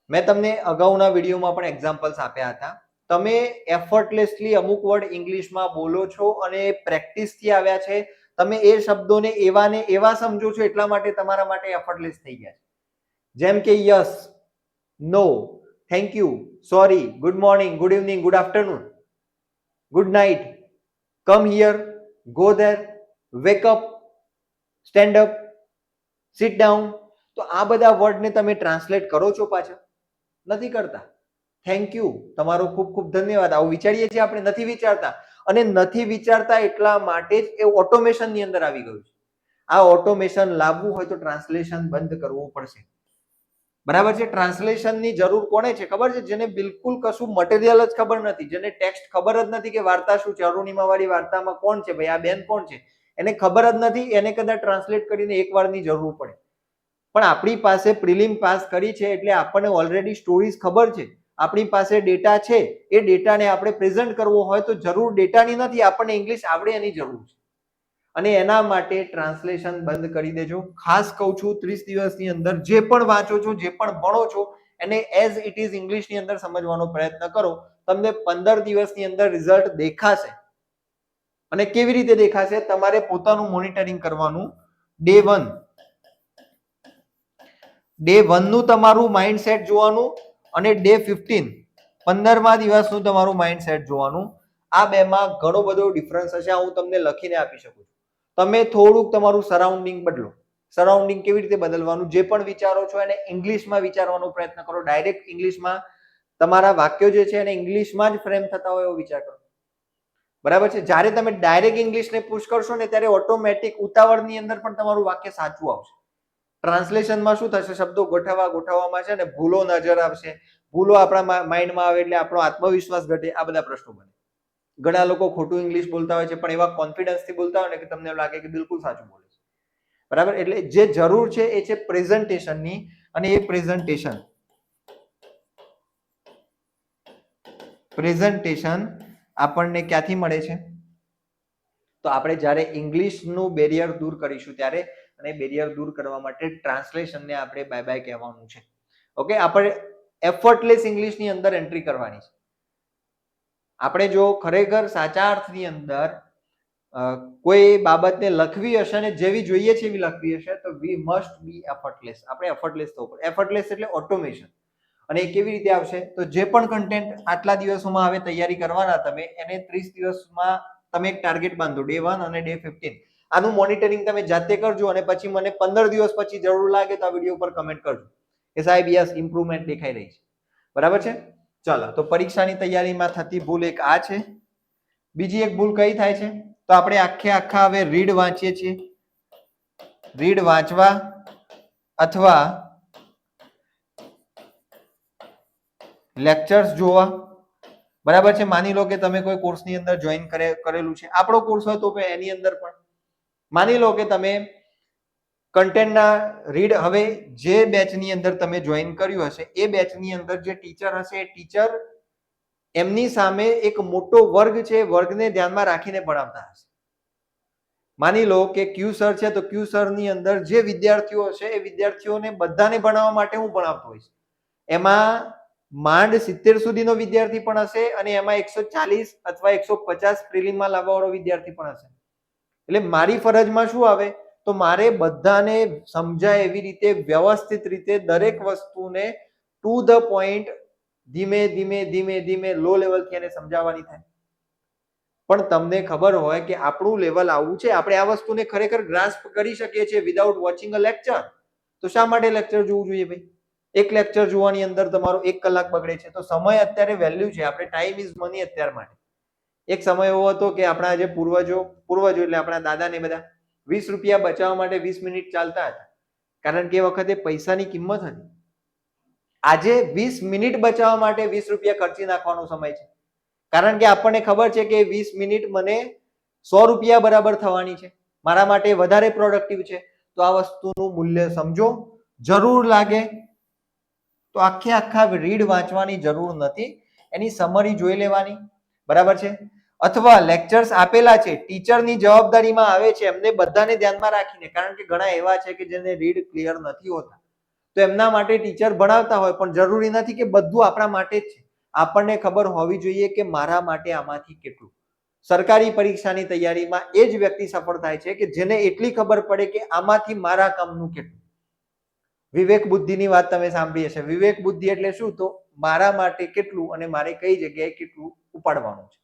મેં તમને અગાઉના વિડીયોમાં પણ એક્ઝામ્પલ્સ આપ્યા હતા. તમે એફર્ટલેસલી અમુક વર્ડ ઇંગ્લિશમાં બોલો છો અને પ્રેક્ટિસથી આવ્યા છે. તમે એ શબ્દોને એવા ને એવા સમજો છો એટલા માટે તમારા માટે એફર્ટલેસ થઈ ગયા છે. જેમ કે yes, no, thank you, sorry, good morning, good evening, good afternoon, good night, come here, go there, wake up, stand up, sit down. તો આ બધા વર્ડને તમે ટ્રાન્સલેટ કરો છો? પાછા નથી કરતા. થેન્ક યુ, તમારો ખૂબ ખૂબ ધન્યવાદ, આવું વિચારીએ છીએ આપણે? નથી વિચારતા. અને નથી વિચારતા એટલા માટે જ એ ઓટોમેશનની અંદર આવી ગયું છે. આ ઓટોમેશન લાવવું હોય તો ટ્રાન્સલેશન બંધ કરવું પડશે. બરાબર છે? ટ્રાન્સલેશનની જરૂર કોને છે ખબર છે? જેને બિલકુલ કશું મટીરિયલ જ ખબર નથી, જેને ટેક્સ્ટ ખબર જ નથી કે વાર્તા શું છે, અરુણિમા વાળી વાર્તામાં કોણ છે ભાઈ, આ બેન કોણ છે, એને ખબર જ નથી. એને કદાચ ટ્રાન્સલેટ કરીને એક વારની જરૂર પડે. પણ આપણી પાસે પ્રિલિમ પાસ કરી છે એટલે આપણને ઓલરેડી સ્ટોરીઝ ખબર છે, આપણી પાસે ડેટા છે. એ ડેટાને આપણે પ્રેઝન્ટ કરવો હોય તો જરૂર ડેટાની નથી, આપણને ઇંગ્લિશ આવડે એની જરૂર છે. અને એના માટે ટ્રાન્સલેશન બંધ કરી દેજો. ખાસ કહું છું 30 દિવસની અંદર જે પણ વાંચો છો, જે પણ ભણો છો, એને એઝ ઇટ ઇઝ ઇંગ્લિશની અંદર સમજવાનો પ્રયત્ન કરો. તમને 15 દિવસની અંદર રિઝલ્ટ દેખાશે. અને કેવી રીતે દેખાશે? તમારે પોતાનું મોનિટરિંગ કરવાનું. ડે 1 નું તમારું માઇન્ડસેટ જોવાનું, અને ડે 15 15મા દિવસનું તમારું માઇન્ડસેટ જોવાનું. આ બેમાં ઘણો બધો ડિફરન્સ હશે. હું તમને લખીને આપી શકું છું. તમે થોડુંક તમારું સરાઉન્ડિંગ બદલો. સરાઉન્ડિંગ કેવી રીતે બદલવાનું? જે પણ વિચારો છો એને ઇંગ્લિશમાં વિચારવાનો પ્રયત્ન કરો. ડાયરેક્ટ ઇંગ્લિશમાં તમારા વાક્યો જે છે એને ઇંગ્લિશમાં જ ફ્રેમ થતા હોય એવો વિચાર કરો. બરાબર છે? જ્યારે તમે ડાયરેક્ટ ઇંગ્લિશને પુશ કરશો ને ત્યારે ઓટોમેટિક ઉતાવળની અંદર પણ તમારું વાક્ય સાચું આવશે. ટ્રાન્સલેશનમાં શું થશે? શબ્દો ગોઠવવામાં છે ને ભૂલો નજર આવશે. ભૂલો આપણા માઇન્ડમાં આવે એટલે આપણો આત્મવિશ્વાસ ઘટે. આ બધા પ્રશ્નો બને. ઘણા લોકો ખોટું ઇંગ્લિશ બોલતા હોય છે પણ એવા કોન્ફિડન્સથી બોલતા હોય ને કે તમને લાગે કે બિલકુલ સાચું બોલે છે, બરાબર. એટલે જે જરૂર છે એ છે પ્રેઝન્ટેશનની, અને એ પ્રેઝન્ટેશન આપણને ક્યાંથી મળે છે? તો આપણે જ્યારે ઇંગ્લિશનું બેરિયર દૂર કરીશું ત્યારે, અને બેરિયર દૂર કરવા માટે ટ્રાન્સલેશનને આપણે બાય બાય કહેવાનું છે. ઓકે, આપણે એફર્ટલેસ ઇંગ્લિશની અંદર એન્ટ્રી કરવાની છે. આપણે જો ખરેખર સાચા અર્થની અંદર કોઈ બાબતને લખવી હશે ને જેવી જોઈએ છે એવી લખવી હશે તો વી મસ્ટ બી એફર્ટલેસ. આપણે એફર્ટલેસ થવું પડે. એફર્ટલેસ એટલે ઓટોમેશન. અને એ કેવી રીતે આવશે? તો જે પણ કન્ટેન્ટ આટલા દિવસોમાં હવે તૈયારી કરવાના તમે, એને 30 દિવસમાં તમે એક ટાર્ગેટ બાંધો, ડે 1 અને ડે 15. આનું મોનિટરિંગ તમે જાતે કરજો અને પછી મને 15 દિવસ પછી જરૂર લાગે તો આ વિડીયો પર કમેન્ટ કરજો કે સાહેબ યસ ઇમ્પ્રુવમેન્ટ દેખાઈ રહી છે. બરાબર છે? ચાલો, તો પરીક્ષાની તૈયારીમાં થતી ભૂલ એક આ છે. બીજી એક ભૂલ કઈ થાય છે? તો આપણે આખા હવે રીડ વાંચીએ છીએ. રીડ વાંચવા અથવા લેક્ચર્સ જોવા, બરાબર છે. માની લો કે તમે કોઈ કોર્સની અંદર જોઈન કરેલું છે, આપણો કોર્સ હોય તો એની અંદર પણ માની લો કે તમે કન્ટેન્ટના રીડ, હવે જે બેચની અંદર તમે જોઈન કર્યું હશે એ બેચની અંદર જે ટીચર હશે એ ટીચર એમની સામે એક મોટો વર્ગ છે, વર્ગને ધ્યાનમાં રાખીને ભણાવતા હશે. માની લો કે ક્યુ સર છે, તો ક્યુ સર ની અંદર જે વિદ્યાર્થીઓ છે એ વિદ્યાર્થીઓને બધાને ભણાવવા માટે હું ભણાવતો હોઈશ. એમાં માંડ 70 સુધીનો વિદ્યાર્થી પણ હશે અને એમાં 140 અથવા 150 પ્રિલિમમાં લાવવા વાળો વિદ્યાર્થી પણ હશે. એટલે મારી ફરજમાં શું આવે? તો મારે બધાને સમજાય એવી રીતે, વ્યવસ્થિત રીતે દરેક વસ્તુને ટુ ધ પોઈન્ટ, ધીમે ધીમે લો લેવલથી એને સમજાવવાની થાય. પણ તમને ખબર હોય કે આપણું લેવલ આવું છે, આપણે આ વસ્તુને ખરેખર ગ્રાસ્પ કરી શકીએ છીએ વિધાઉટ વોચિંગ અ લેક્ચર, તો શા માટે લેક્ચર જોવું જોઈએ ભાઈ? એક લેક્ચર જોવાની અંદર તમારો 1 કલાક બગડે છે. તો સમય અત્યારે વેલ્યુ છે, આપણે ટાઈમ ઇઝ મની અત્યાર માટે. એક સમય એવો હતો કે આપણા જે પૂર્વજો એટલે આપણા દાદા ને બધા 20 રૂપિયા બચાવવા માટે 20 મિનિટ ચાલતા હતા, કારણ કે એ વખતે પૈસાની કિંમત હતી. આજે 20 મિનિટ બચાવવા માટે 20 રૂપિયા ખર્ચી નાખવાનો સમય છે, કારણ કે આપણને ખબર છે કે 20 મિનિટ મને 100 રૂપિયા બરાબર થવાની છે, મારા માટે વધારે પ્રોડક્ટિવ છે. તો આ વસ્તુનું મૂલ્ય સમજો. જરૂર લાગે તો આખા રીડ વાંચવાની જરૂર નથી, એની સમરી જોઈ લેવાની, બરાબર છે. અથવા લેક્ચર્સ આપેલા છે, ટીચરની જવાબદારીમાં આવે છે, એમને બધાને ધ્યાનમાં રાખીને, કારણ કે ઘણા એવા છે કે જેને રીડ ક્લિયર નથી હોતા, તો એમના માટે ટીચર ભણાવતા હોય, પણ જરૂરી નથી કે બધું આપણા માટે જ છે. આપણને ખબર હોવી જોઈએ કે મારા માટે આમાંથી કેટલું. સરકારી પરીક્ષાની તૈયારીમાં એ જ વ્યક્તિ સફળ થાય છે કે જેને એટલી ખબર પડે કે આમાંથી મારા કામનું કેટલું. વિવેક બુદ્ધિની વાત તમે સાંભળી હશે. વિવેક બુદ્ધિ એટલે શું? તો મારા માટે કેટલું અને મારે કઈ જગ્યાએ કેટલું ઉપાડવાનું છે.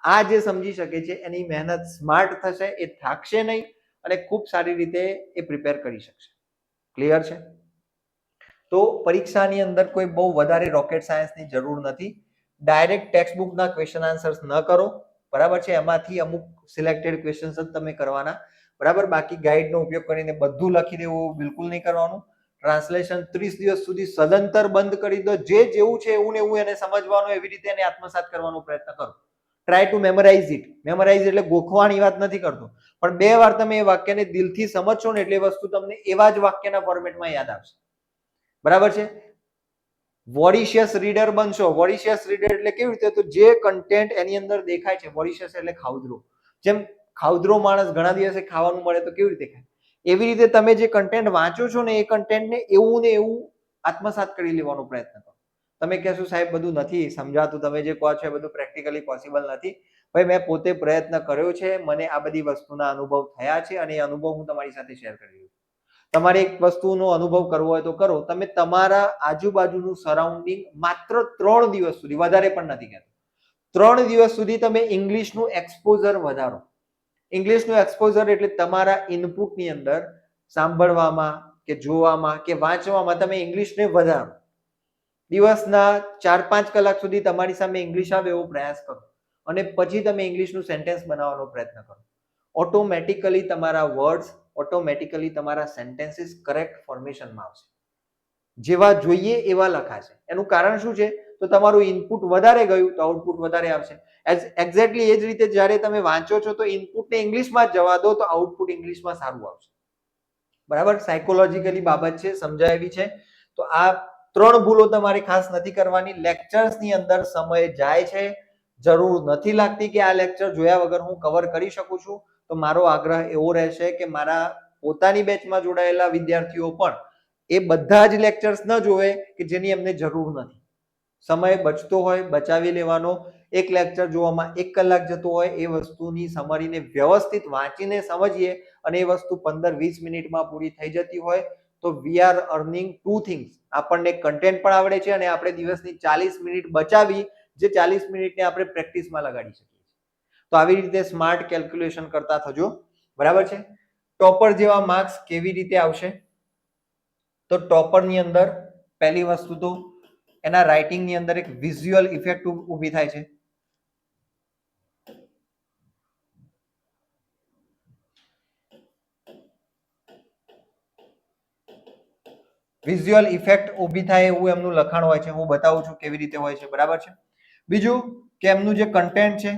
આ જે સમજી શકે છે એની મહેનત સ્માર્ટ થશે, એ થાકશે નહીં અને ખૂબ સારી રીતે એ પ્રિપેર કરી શકશે. ક્લિયર છે? તો પરીક્ષાની અંદર કોઈ બહુ વધારે રોકેટ સાયન્સની જરૂર નથી. ડાયરેક્ટ ટેક્સ્ટ બુકના ક્વેશ્ચન આન્સર્સ ન કરો, બરાબર છે. એમાંથી અમુક સિલેક્ટેડ ક્વેશ્ચન્સ જ તમે કરવાના, બરાબર. બાકી ગાઈડનો ઉપયોગ કરીને બધું લખી દેવું બિલકુલ નહીં કરવાનું. ટ્રાન્સલેશન 30 દિવસ સુધી સદંતર બંધ કરી દો. જે જેવું છે એવું ને એવું એને સમજવાનું, એવી રીતે એને આત્મસાત કરવાનો પ્રયત્ન કરો. Try to memorise it. Memorise એટલે ગોખવાની વાત નથી કરતો, પણ 2 વાર તમે એ વાક્યને દિલથી સમજશો ને એટલે વસ્તુ તમને એવા જ વાક્યના ફોર્મેટમાં યાદ આવશે, બરાબર છે. વોરિશિયસ રીડર બનશો. વોરિશિયસ રીડર એટલે કેવી રીતે? તો જે કન્ટેન્ટ એની અંદર દેખાય છે, વોરિશિયસ એટલે ખાઉદરો. જેમ ખાઉદરો માણસ ઘણા દિવસે ખાવાનું મળે તો કેવી રીતે ખાય, એવી રીતે તમે જે કન્ટેન્ટ વાંચો છો ને એ કન્ટેન્ટને એવું ને એવું આત્મસાત કરી લેવાનો પ્રયત્ન કરો. તમે કહેશો સાહેબ બધું નથી સમજાતું, તમે જે કહો છો એ બધું પ્રેક્ટિકલી પોસિબલ નથી. ભાઈ મેં પોતે પ્રયત્ન કર્યો છે, મને આ બધી વસ્તુના અનુભવ થયા છે અને એ અનુભવ હું તમારી સાથે શેર કરી રહ્યો છું. તમારે એક વસ્તુનો અનુભવ કરવો હોય તો કરો. તમે તમારા આજુબાજુનું સરાઉન્ડિંગ માત્ર 3 દિવસ સુધી, વધારે પણ નથી કહેતો, 3 દિવસ સુધી તમે ઇંગ્લિશનું એક્સપોઝર વધારો. ઇંગ્લિશનું એક્સપોઝર એટલે તમારા ઇનપુટની અંદર સાંભળવામાં કે જોવામાં કે વાંચવામાં તમે ઇંગ્લિશને વધારો. દિવસના 4-5 કલાક સુધી તમારી સામે ઇંગ્લિશ આવે એવો પ્રયાસ કરો અને પછી તમે ઇંગ્લિશનું સેન્ટેન્સ બનાવવાનો પ્રયત્ન કરો. ઓટોમેટિકલી તમારા વર્ડ્સ, ઓટોમેટિકલી તમારા સેન્ટેન્સીસ કરેક્ટ ફોર્મેશનમાં આવશે, જેવા જોઈએ એવા લખાશે. એનું કારણ શું છે? તો તમારું ઇનપુટ વધારે ગયું તો આઉટપુટ વધારે આવશે. એક્ઝેક્ટલી એ જ રીતે જ્યારે તમે વાંચો છો તો ઇનપુટને ઇંગ્લિશમાં જ જવા દો તો આઉટપુટ ઇંગ્લિશમાં સારું આવશે. બરાબર, સાયકોલોજીકલી બાબત છે, સમજાયેલી છે. તો આ 3 ભૂલો તમારે ખાસ નથી કરવાની. લેક્ચર્સની અંદર સમય જાય છે, જરૂર નથી લાગતી કે આ લેક્ચર જોયા વગર હું કવર કરી શકું છું. તો મારો આગ્રહ એવો રહેશે કે મારા પોતાની બેચમાં જોડાયેલા વિદ્યાર્થીઓ પણ એ બધા જ લેક્ચર્સ ન જોવે કે જેની એમને જરૂર નથી. સમય બચતો હોય બચાવી લેવાનો. એક લેક્ચર જોવામાં 1 કલાક જતો હોય એ વસ્તુની સમરીને વ્યવસ્થિત વાંચીને સમજીએ અને એ વસ્તુ 15-20 મિનિટમાં પૂરી થઈ જતી હોય તો વી આર અર્નિંગ 2 થિંગ્સ. આપણને કન્ટેન્ટ પણ આવડે છે અને આપણે દિવસની 40 મિનિટ બચાવી જે 40 મિનિટને આપણે પ્રેક્ટિસમાં લગાડી શકીએ છીએ. તો આવી રીતે સ્માર્ટ કેલ્ક્યુલેશન કરતા થજો. બરાબર છે. ટોપર જેવા માર્ક્સ કેવી રીતે આવશે? તો ટોપરની અંદર પહેલી વસ્તુ તો એના રાઇટિંગની અંદર એક વિઝ્યુઅલ ઇફેક્ટ ઊભી થાય છે. વિઝ્યુઅલ ઇફેક્ટ ઊભી થાય એવું એમનું લખાણ હોય છે. હું બતાવું છું કેવી રીતે હોય છે. બરાબર છે. બીજું કે એમનું જે કન્ટેન્ટ છે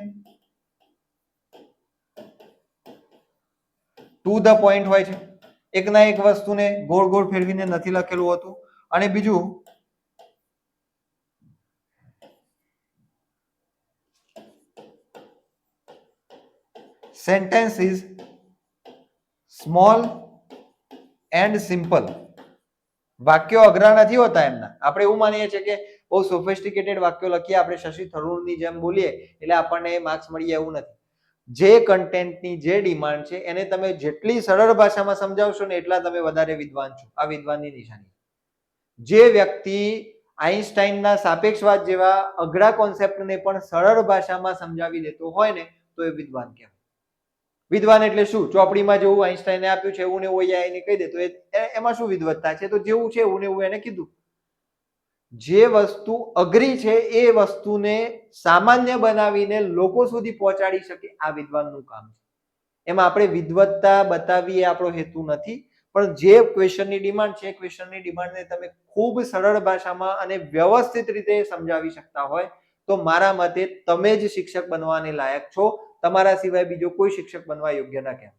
ટુ ધ પોઈન્ટ હોય છે. એકના એક વસ્તુને ગોળ ગોળ ફેરવીને નથી લખેલું હોતું. અને બીજું sentence is small and simple. વાક્યો અઘરા નથી હોતા એમના. આપણે એવું માનીએ છીએ કે બહુ સોફિસ્ટિકેટેડ વાક્યો લખીએ આપણે શશી થરૂરની જેમ બોલીએ એટલે આપણને માર્ક્સ મળી જાય એવું નથી. જે કન્ટેન્ટની જે ડિમાન્ડ છે એને તમે જેટલી સરળ ભાષામાં સમજાવશો ને એટલા તમે વધારે વિદ્વાન છો. આ વિદ્વાનની નિશાની. જે વ્યક્તિ આઈન્સ્ટાઈનના સાપેક્ષવાદ જેવા અઘરા કોન્સેપ્ટને પણ સરળ ભાષામાં સમજાવી લેતો હોય ને તો એ વિદ્વાન કહેવાય. વિદ્વાન એટલે શું? ચોપડીમાં જેવું આઈન્સ્ટાઈને આપ્યું છે એવું ને એવું એને કહી દે તો એમાં શું વિદ્વત્તા છે? તો જેવું છે એવું ને એવું એને કીધું. જે વસ્તુ અઘરી છે એ વસ્તુને સામાન્ય બનાવીને લોકો સુધી પહોંચાડી શકે આ વિદ્વાનનું કામ છે. એમાં આપણે વિદ્વત્તા બતાવી એ આપણો હેતુ નથી, પણ જે ક્વેશ્ચનની ડિમાન્ડ છે એ ક્વેશ્ચનની ડિમાન્ડને તમે ખૂબ સરળ ભાષામાં અને વ્યવસ્થિત રીતે સમજાવી શકતા હોય તો મારા મતે તમે જ શિક્ષક બનવાને લાયક છો. તમારા સિવાય બીજો કોઈ શિક્ષક બનવા યોગ્ય ના કહેવાય.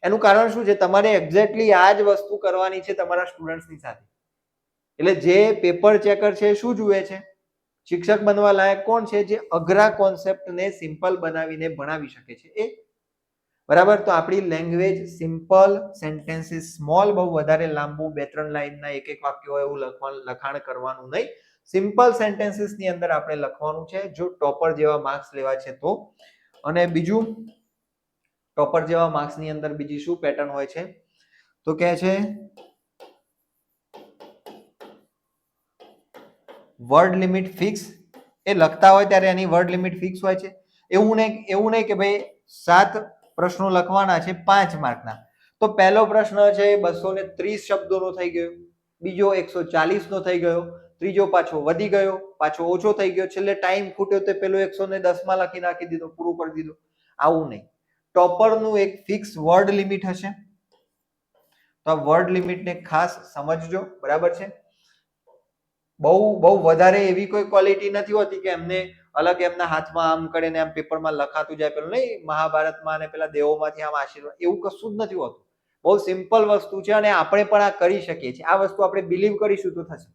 એનું કારણ શું છે? તમારે એક્ઝેક્ટલી આ જ વસ્તુ કરવાની છે તમારા સ્ટુડન્ટ્સની સાથે. એટલે જે પેપર ચેકર છે શું જુએ છે? શિક્ષક બનવા લાયક કોણ છે? જે અઘરા કોન્સેપ્ટને સિમ્પલ બનાવીને ભણાવી શકે છે એ. બરાબર. તો આપણી લેંગ્વેજ સિમ્પલ, સેન્ટેન્સીસ સ્મોલ, બહુ વધારે લાંબુ 2-3 લાઈનના એક વાક્ય હોય એવું લખાણ કરવાનું નહીં. સિમ્પલ સેન્ટેન્સીસની અંદર આપણે લખવાનું છે જો ટોપર જેવા માર્ક્સ લેવા છે તો. અને બીજું ટોપર જેવા માર્ક્સની અંદર બીજી શું પેટર્ન હોય છે? તો કહે છે વર્ડ લિમિટ ફિક્સ. એ લખતા હોય ત્યારે એની વર્ડ લિમિટ ફિક્સ હોય છે. એવું નહીં કે ભાઈ 7 પ્રશ્નો લખવાના છે 5 માર્કના તો પહેલો પ્રશ્ન છે 230 શબ્દોનો થઈ ગયો, બીજો 140 નો થઈ ગયો, ત્રીજો પાછો વધી ગયો, પાછો ઓછો થઈ ગયો, છેલ્લે ટાઈમ ખૂટ્યો તો પેલો 110 માં લખી નાખી દીધો, પૂરું કરી દીધું. આવું નહીં. ટોપરનું એક ફિક્સ વર્ડ લિમિટ હશે. તો આ વર્ડ લિમિટને ખાસ સમજજો. બરાબર છે. બહુ વધારે એવી કોઈ ક્વોલિટી નથી હોતી કે એમને અલગ એમના હાથમાં આમ કરીને આમ પેપરમાં લખાતું જાય. પેલું નહીં મહાભારતમાં અને પેલા દેવોમાંથી આમ આશીર્વાદ, એવું કશું જ નથી હોતું. બહુ સિમ્પલ વસ્તુ છે અને આપણે પણ આ કરી શકીએ છીએ. આ વસ્તુ આપણે બિલીવ કરીશું તો થશે.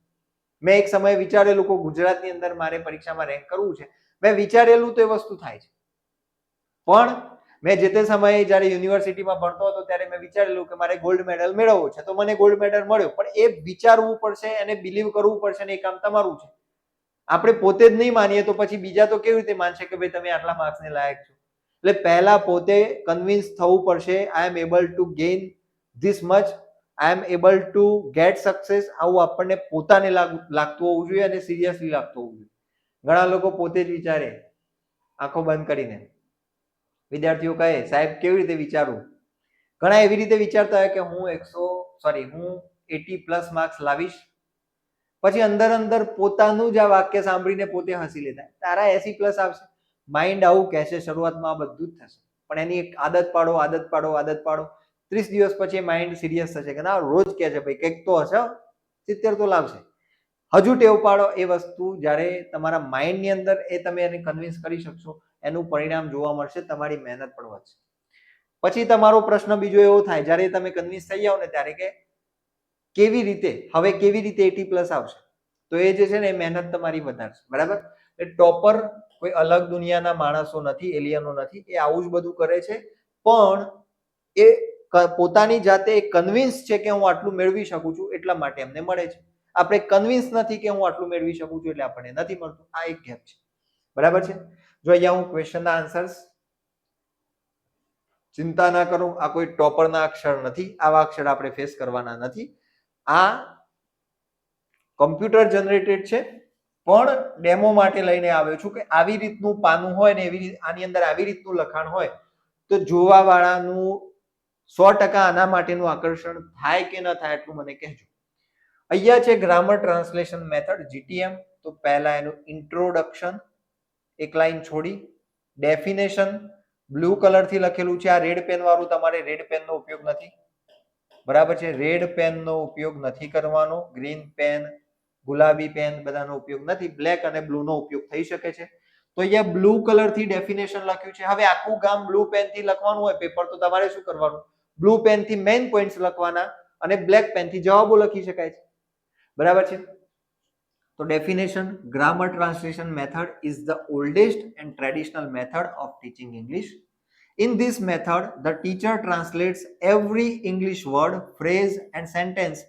મેં એક સમયે વિચારેલું કે ગુજરાતની અંદર મારે પરીક્ષામાં રેન્ક કરવું છે. મેં વિચારેલું તો એ વસ્તુ થાય છે. પણ મેં જે તે સમયે જ્યારે યુનિવર્સિટીમાં ભણતો હતો ત્યારે મેં વિચારેલું કે મારે ગોલ્ડ મેડલ મેળવવો છે તો મને ગોલ્ડ મેડલ મળ્યો. પણ એ વિચારવું પડશે, એને બિલીવ કરવું પડશે ને એ કામ તમારું છે. આપણે પોતે જ નહીં માનીએ તો પછી બીજા તો કેવી રીતે માનશે કે ભાઈ તમે આટલા માર્ક્સને લાયક છો? એટલે પહેલા પોતે કન્વિન્સ થવું પડશે. I am able to gain this much, I am able to get success. આવું આપણને પોતાને લાગતું હોવું જોઈએ અને સિરિયસલી લાગતું હોવું જોઈએ. ઘણા લોકો પોતે જ વિચારે આંખો બંધ કરીને. વિદ્યાર્થીઓ કહે સાહેબ કેવી રીતે વિચારવું? ઘણા એવી રીતે વિચારતા હોય કે હું 80+ માર્ક્સ લાવીશ. પછી અંદર પોતાનું જ આ વાક્ય સાંભળીને પોતે હસી લેતા તારા 80+ આવશે. માઇન્ડ આવું કહેશે શરૂઆતમાં, આ બધું જ થશે. પણ એની એક આદત પાડો. 30 દિવસ પછી માઇન્ડ સિરિયસ થશે કે ના રોજ કહે છે ભાઈ કંઈક તો હશે, 70 તો લાવશે. હજુ ટેવ પાડો. એ વસ્તુ જ્યારે તમારા માઇન્ડની અંદર એ તમે એને કન્વિન્સ કરી શકશો એનું પરિણામ જોવા મળશે, તમારી મહેનત પણ વધશે. પછી તમારો પ્રશ્ન બીજો એવો થાય જ્યારે તમે કન્વિન્સ થઈ જાઓ ને ત્યારે કે કેવી રીતે 80+ આવશે, તો એ જે છે ને એ મહેનત તમારી વધારશે. બરાબર? એ ટોપર કોઈ અલગ દુનિયાના માણસો નથી, એલિયનો નથી, એ આવું જ બધું કરે છે, પણ એ પોતાની જાતે કન્વિન્સ છે કે હું આટલું મેળવી શકું છું એટલા માટે એમને મળે છે. આપણે કન્વિન્સ નથી કે હું આટલું મેળવી શકું છું એટલે આપણને નથી મળતું. આ એક ગેપ છે. બરાબર છે? જો અહીંયા હું ક્વેશ્ચનના આન્સર્સ, ચિંતા ના કરો, આ કોઈ ટોપરના અક્ષર નથી, આવા અક્ષર આપણે ફેસ કરવાના નથી. આ કમ્પ્યુટર જનરેટેડ છે, પણ ડેમો માટે લઈને આવ્યો છું કે આવી રીતનું પાનું હોય ને એવી આની અંદર આવી રીતનું લખાણ હોય તો જોવા વાળાનું 100% આના માટેનું આકર્ષણ થાય કે ન થાય એટલું મને કહેજો. અહીંયા છે ગ્રામર ટ્રાન્સલેશન મેથડ GTM. તો પહેલા એનું ઇન્ટ્રોડક્શન, એક લાઈન છોડી, ડેફિનેશન બ્લુ કલર થી લખેલું છે. આ રેડ પેન વાળું તમારે રેડ પેન નો ઉપયોગ નથી. બરાબર છે? રેડ પેન નો ઉપયોગ નથી કરવાનો. ગ્રીન પેન, ગુલાબી પેન બધાનો ઉપયોગ નથી. બ્લેક અને બ્લુ નો ઉપયોગ થઈ શકે છે. તો અહીંયા બ્લુ કલર થી ડેફિનેશન લખ્યું છે. હવે આખું ગામ બ્લુ પેન થી લખવાનું હોય પેપર, તો તમારે શું કરવાનું? બ્લુ પેન થી મેઇન પોઈન્ટ્સ લખવાના અને બ્લેક પેન થી જવાબો લખી શકાય છે. બરાબર છે? તો definition, grammar translation method is the oldest and traditional method of teaching English. In this method, the teacher translates every English word, phrase and sentence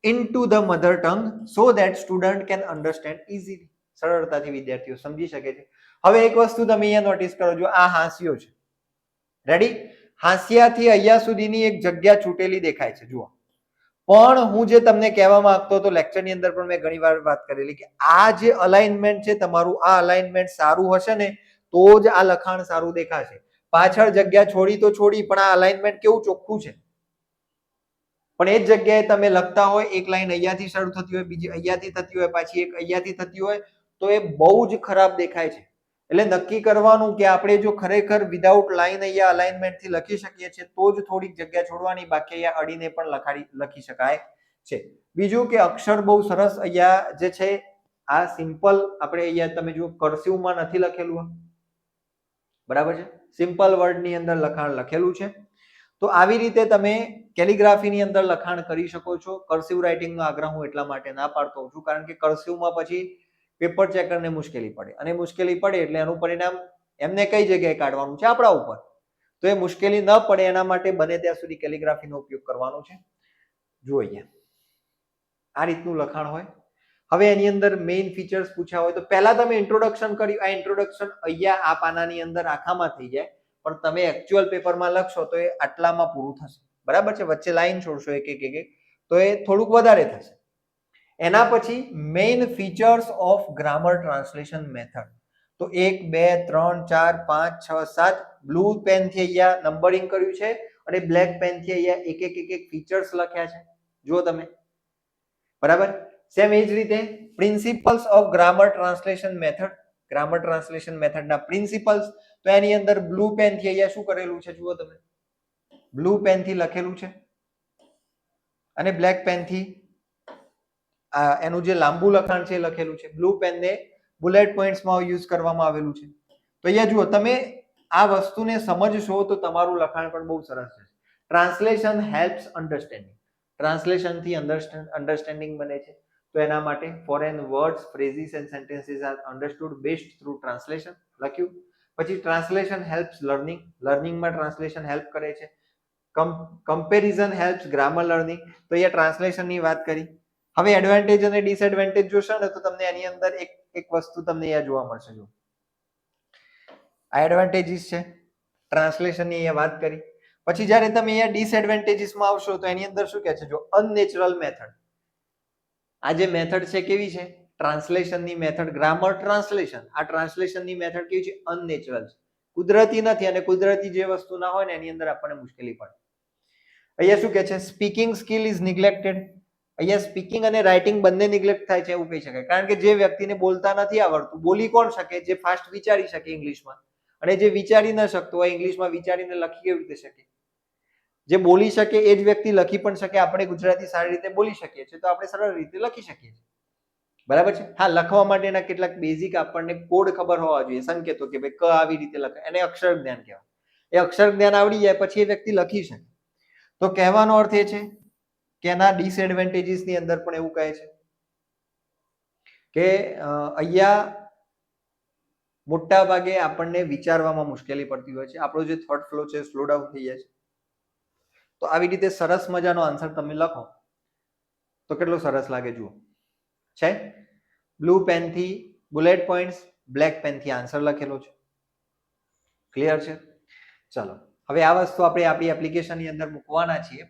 into the mother tongue so that student can understand easily. સરળતાથી વિદ્યાર્થીઓ સમજી શકે છે. હવે એક વસ્તુ તમે અહીંયા નોટિસ કરો, જો આ હાંસિયો છે, રેડી? હાંસિયાથી અહીંયા સુધીની એક જગ્યા છૂટેલી દેખાય છે, જુઓ. પણ હું જે તમને કહેવા માંગતો હતો લેક્ચરની અંદર પણ મેં ઘણી વાર વાત કરેલી કે આ જે અલાઇનમેન્ટ છે તમારું, આ અલાઇનમેન્ટ સારું હશે ને તો જ આ લખાણ સારું દેખાશે. પાછળ જગ્યા છોડી તો છોડી, પણ આ અલાઇનમેન્ટ કેવું ચોખ્ખું છે. પણ એ જ જગ્યાએ તમે લખતા હોય, એક લાઈન અહીંયાથી શરૂ થતી હોય, બીજી અહીંયાથી થતી હોય, પાછી એક અહીંયાથી થતી હોય, તો એ બહુ જ ખરાબ દેખાય છે. એટલે નક્કી કરવાનું કે આપણે જો ખરેખર વિધાઉટ લાઈન અહીંયા અલાઇનમેન્ટ થી લખી શકીએ છીએ તો જ થોડીક જગ્યા છોડવાની, બાકી અહીંયા અડીને પણ લખી શકાય છે. બીજું કે અક્ષર બહુ સરસ અહીંયા જે છે આ સિમ્પલ, આપણે અહીંયા તમે જુઓ કર્સિવમાં નથી લખેલું. બરાબર છે? સિમ્પલ વર્ડની અંદર લખાણ લખેલું છે. તો આવી રીતે તમે કેલિગ્રાફીની અંદર લખાણ કરી શકો છો. કર્સિવ રાઇટિંગનો આગ્રહ હું એટલા માટે ના પાડતો હોઉં છું કારણ કે કર્સિવમાં પછી પેપર ચેકરને મુશ્કેલી પડે, અને મુશ્કેલી પડે એટલે એનું પરિણામ એમને કઈ જગ્યાએ કાઢવાનું છે? આપણા ઉપર. તો એ મુશ્કેલી ન પડે એના માટે બને ત્યાં સુધી કેલિગ્રાફીનો ઉપયોગ કરવાનો છે. જુઓ અહીંયા આ રીતનું લખાણ હોય. હવે એની અંદર મેઇન ફીચર્સ પૂછ્યા હોય તો પહેલા તમે ઇન્ટ્રોડક્શન કર્યું. આ ઇન્ટ્રોડક્શન અહીંયા આ પાનાની અંદર આખામાં થઈ જાય, પણ તમે એકચ્યુઅલ પેપરમાં લખશો તો એ આટલામાં પૂરું થશે. બરાબર છે? વચ્ચે લાઈન છોડશો એક એક એક તો એ થોડુંક વધારે થશે. એના પછી main features of grammar translation method. તો 1 2 3 4 5 6 7 બ્લુ પેન થી અહીંયા નંબરિંગ કર્યું છે અને બ્લેક પેન થી અહીંયા એક એક ફીચર્સ લખ્યા છે. જુઓ તમે. બરાબર? સેમ એ જ રીતે principles of grammar translation method. Grammar translation મેથડના પ્રિન્સિપલ્સ, તો એની અંદર બ્લુ પેન થી અહીંયા શું કરેલું છે? જુઓ તમે, બ્લુ પેન થી લખેલું છે અને બ્લેક પેન થી એનું જે લાંબુ લખાણ છે લખેલું છે. બ્લુ પેનને બુલેટ પોઈન્ટ્સમાં યુઝ કરવામાં આવેલું છે. તો અહીંયા જુઓ તમે આ વસ્તુને સમજશો તો તમારું લખાણ પણ બહુ સરસ છે. Translation helps understanding. ટ્રાન્સલેશનથી અન્ડરસ્ટેન્ડિંગ બને છે. તો એના માટે foreign words, phrases and sentences are understood best through translation લખ્યું. પછી ટ્રાન્સલેશન હેલ્પ્સ લર્નિંગ. લર્નિંગમાં ટ્રાન્સલેશન હેલ્પ કરે છે. Comparison helps grammar learning. તો અહીંયા ટ્રાન્સલેશનની વાત કરી. હવે એડવાન્ટેજ અને ડિસએડવાન્ટેજ જોશો ને તો તમને એની અંદર એક વસ્તુ તમને અહીંયા જોવા મળશે. જો આ એડવાન્ટેજીસ છે, ટ્રાન્સલેશનની અહીંયા વાત કરી. પછી જ્યારે તમે અહીંયા ડિસએડવાન્ટેજીસમાં આવશો તો એની અંદર શું કહે છે? જો અનનેચરલ મેથડ. આ જે મેથડ છે કેવી છે? ટ્રાન્સલેશનની મેથડ, ગ્રામર ટ્રાન્સલેશન. આ ટ્રાન્સલેશનની મેથડ કેવી છે? અનનેચરલ છે, કુદરતી નથી. અને કુદરતી જે વસ્તુ ના હોય ને એની અંદર આપણને મુશ્કેલી પડે. અહીંયા શું કહે છે? Speaking skill is neglected. અહીંયા સ્પીકિંગ અને રાઇટિંગ બંને નિગ્લેક્ટ થાય છે એવું કહી શકાય. કારણ કે જે વ્યક્તિને બોલતા નથી આવડતું, બોલી કોણ શકે? જે ફાસ્ટ વિચારી શકે ઇંગ્લિશમાં, અને જે વિચારી ન શકતો હોય ઇંગ્લિશમાં વિચારીને લખી કેવી રીતે શકે? જે બોલી શકે એ જ વ્યક્તિ લખી પણ શકે. આપણે ગુજરાતી સારી રીતે બોલી શકીએ છીએ તો આપણે સરળ રીતે લખી શકીએ છીએ. બરાબર છે. હા, લખવા માટેના કેટલાક બેઝિક આપણને કોડ ખબર હોવા જોઈએ, સંકેતો કે ભાઈ ક આવી રીતે લખાય, એને અક્ષર જ્ઞાન કહેવાય. એ અક્ષર જ્ઞાન આવડી જાય પછી એ વ્યક્તિ લખી શકે. તો કહેવાનો અર્થ એ છે કે એના ડિસએડવાન્ટેજીસ ની અંદર પણ એવું કહે છે કે અહીંયા મોટા ભાગે આપણને વિચારવામાં મુશ્કેલી પડતી હોય છે, આપણો જે થોટ ફ્લો છે સ્લો ડાઉન થઈ જાય છે. તો આવી રીતે સરસ મજાનો આન્સર તમે લખો તો કેટલો સરસ લાગે જુઓ. છે બ્લુ પેન થી બુલેટ પોઈન્ટ્સ, બ્લેક પેન થી આન્સર લખેલો છે. ક્લિયર છે? ચલો હવે આ વસ્તુ આપણે આપણી એપ્લિકેશનની અંદર મૂકવાના છીએ.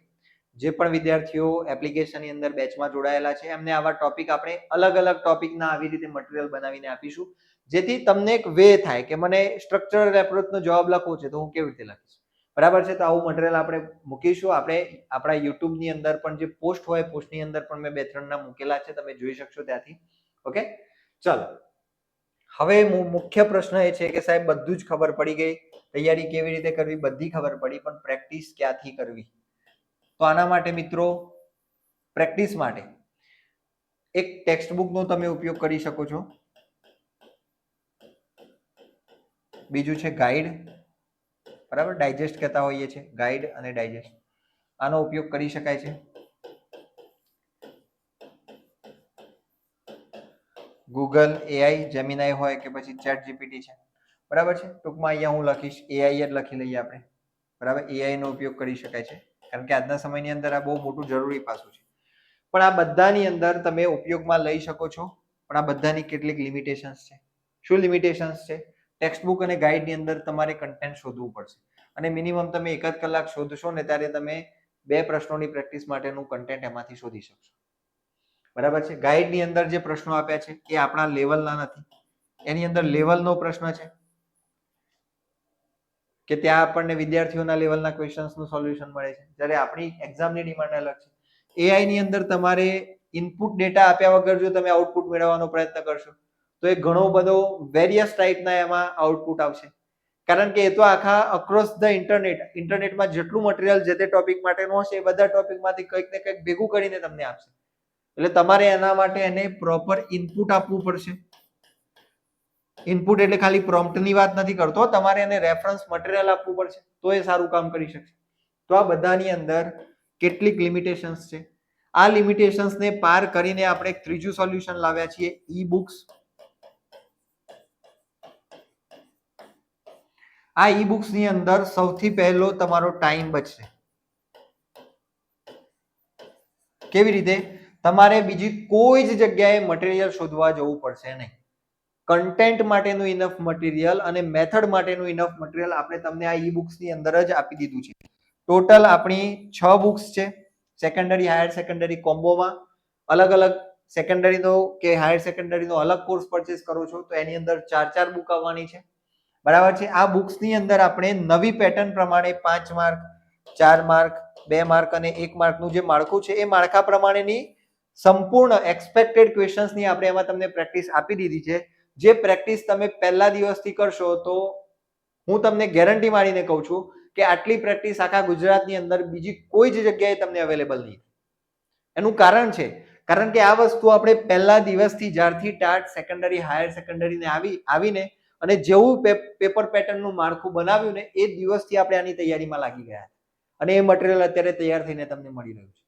જે પણ વિદ્યાર્થીઓ એપ્લિકેશનની અંદર બેચમાં જોડાયેલા છે એમને આવા ટોપિક આપણે અલગ અલગ ટોપિકના આવી રીતે મટીરિયલ બનાવીને આપીશું, જેથી તમને એક વે થાય કે મને સ્ટ્રક્ચરલ એપ્રોચનો જવાબ લખવો છે તો હું કેવી રીતે લખીશ. બરાબર છે? તો આવું મટીરિયલ આપણે મૂકીશું. આપણે આપણા યુટ્યુબની અંદર પણ જે પોસ્ટ હોય પોસ્ટની અંદર પણ મેં 2-3 ના મૂકેલા છે, તમે જોઈ શકશો ત્યાંથી. ઓકે, ચલો હવે મુખ્ય પ્રશ્ન એ છે કે સાહેબ બધું જ ખબર પડી ગઈ, તૈયારી કેવી રીતે કરવી બધી ખબર પડી, પણ પ્રેક્ટિસ ક્યાંથી કરવી? તો આના માટે મિત્રો પ્રેક્ટિસ માટે એક ટેક્સ્ટ બુકનો તમે ઉપયોગ કરી શકો છો. બીજું છે ગાઈડ, બરાબર, ડાયજેસ્ટ કહેતા હોઈએ છે, ગાઈડ અને ડાયજેસ્ટ, આનો ઉપયોગ કરી શકાય છે. ગૂગલ, એઆઈ, જેમિનાઈ હોય કે પછી ચેટ જીપીટી છે, બરાબર છે. ટૂંકમાં અહીંયા હું લખીશ એઆઈ જ લખી લઈએ આપણે, બરાબર. એઆઈ નો ઉપયોગ કરી શકાય છે કારણ કે આજના સમયની અંદર આ બહુ મોટું જરૂરી પાસું છે. પણ આ બધાની અંદર તમે ઉપયોગમાં લઈ શકો છો, પણ આ બધાની કેટલીક લિમિટેશન્સ છે. શું લિમિટેશન્સ છે? ટેક્સ્ટ બુક અને ગાઈડની અંદર તમારે કન્ટેન્ટ શોધવું પડશે અને મિનિમમ તમે 1 જ કલાક શોધશો ને ત્યારે તમે 2 પ્રશ્નોની પ્રેક્ટિસ માટેનું કન્ટેન્ટ એમાંથી શોધી શકશો. બરાબર છે? ગાઈડની અંદર જે પ્રશ્નો આપ્યા છે એ આપણા લેવલના નથી, એની અંદર લેવલનો પ્રશ્ન છે કે ત્યાં આપણને વિદ્યાર્થીઓના લેવલના ક્વેશ્ચન્સનું સોલ્યુશન મળે છે, જ્યારે આપણી એક્ઝામની ડિમાન્ડ અલગ છે. એઆઈ ની અંદર તમારે ઇનપુટ ડેટા આપ્યા વગર જો તમે આઉટપુટ મેળવવાનો પ્રયત્ન કરશો તો એ ઘણો બધો વેરિયસ ટાઈપના એમાં આઉટપુટ આવશે, કારણ કે એ તો આખા અક્રોસ ધ ઇન્ટરનેટમાં જેટલું મટીરિયલ જે તે ટોપિક માટેનું હશે એ બધા ટોપિકમાંથી કંઈક ને કંઈક ભેગું કરીને તમને આપશે. એટલે તમારે એના માટે એને પ્રોપર ઇનપુટ આપવું પડશે. ઇનપુટ એટલે ખાલી પ્રોમ્પ્ટની વાત નથી કરતો, તમારે એને રેફરન્સ મટીરિયલ આપવું પડશે તો એ સારું કામ કરી શકશે. તો આ બધાની અંદર કેટલીક લિમિટેશન્સ છે. આ લિમિટેશન્સને પાર કરીને આપણે એક ત્રીજું સોલ્યુશન લાવ્યા છીએ, ઈ બુક્સ. આ ઈ બુક્સ ની અંદર સૌથી પહેલો તમારો ટાઈમ બચશે. કેવી રીતે? તમારે બીજી કોઈ જ જગ્યાએ મટીરિયલ શોધવા જવું પડશે નહીં. કન્ટેન્ટ માટેનું ઇનફ મટીરિયલ અને મેથડ માટેનું ઇનફ મટીરિયલ આપણે તમને આ ઈ બુક્સ ની અંદર જ આપી દીધું છે. ટોટલ આપણી 6 બુક્સ છે, સેકન્ડરી હાયર સેકન્ડરી કોમ્બોમાં. અલગ અલગ સેકન્ડરીનો કે હાયર સેકન્ડરીનો અલગ કોર્સ પરચેસ કરો છો તો એની અંદર 4 બુક આવવાની છે, બરાબર છે. આ બુક્સ ની અંદર આપણે નવી પેટર્ન પ્રમાણે 5 માર્ક, 4 માર્ક, 2 માર્ક અને 1 માર્કનું જે માળખું છે એ માળખા પ્રમાણેની સંપૂર્ણ એક્સપેક્ટેડ ક્વેશ્ચન્સની આપણે એમાં તમને પ્રેક્ટિસ આપી દીધી છે. જે પ્રેક્ટિસ તમે પહેલા દિવસથી કરશો તો હું તમને ગેરંટી મારીને કહું છું કે આટલી પ્રેક્ટિસ આખા ગુજરાતની અંદર બીજી કોઈ જ જગ્યાએ તમને અવેલેબલ નહીં. એનું કારણ છે કારણ કે આ વસ્તુ આપણે પહેલા દિવસથી જ્યારથી ટાટ સેકન્ડરી હાયર સેકન્ડરીને આવીને અને જેવું પેપર પેટર્નનું માળખું બનાવ્યું ને એ દિવસથી આપણે આની તૈયારીમાં લાગી ગયા અને એ મટીરિયલ અત્યારે તૈયાર થઈને તમને મળી રહ્યું છે.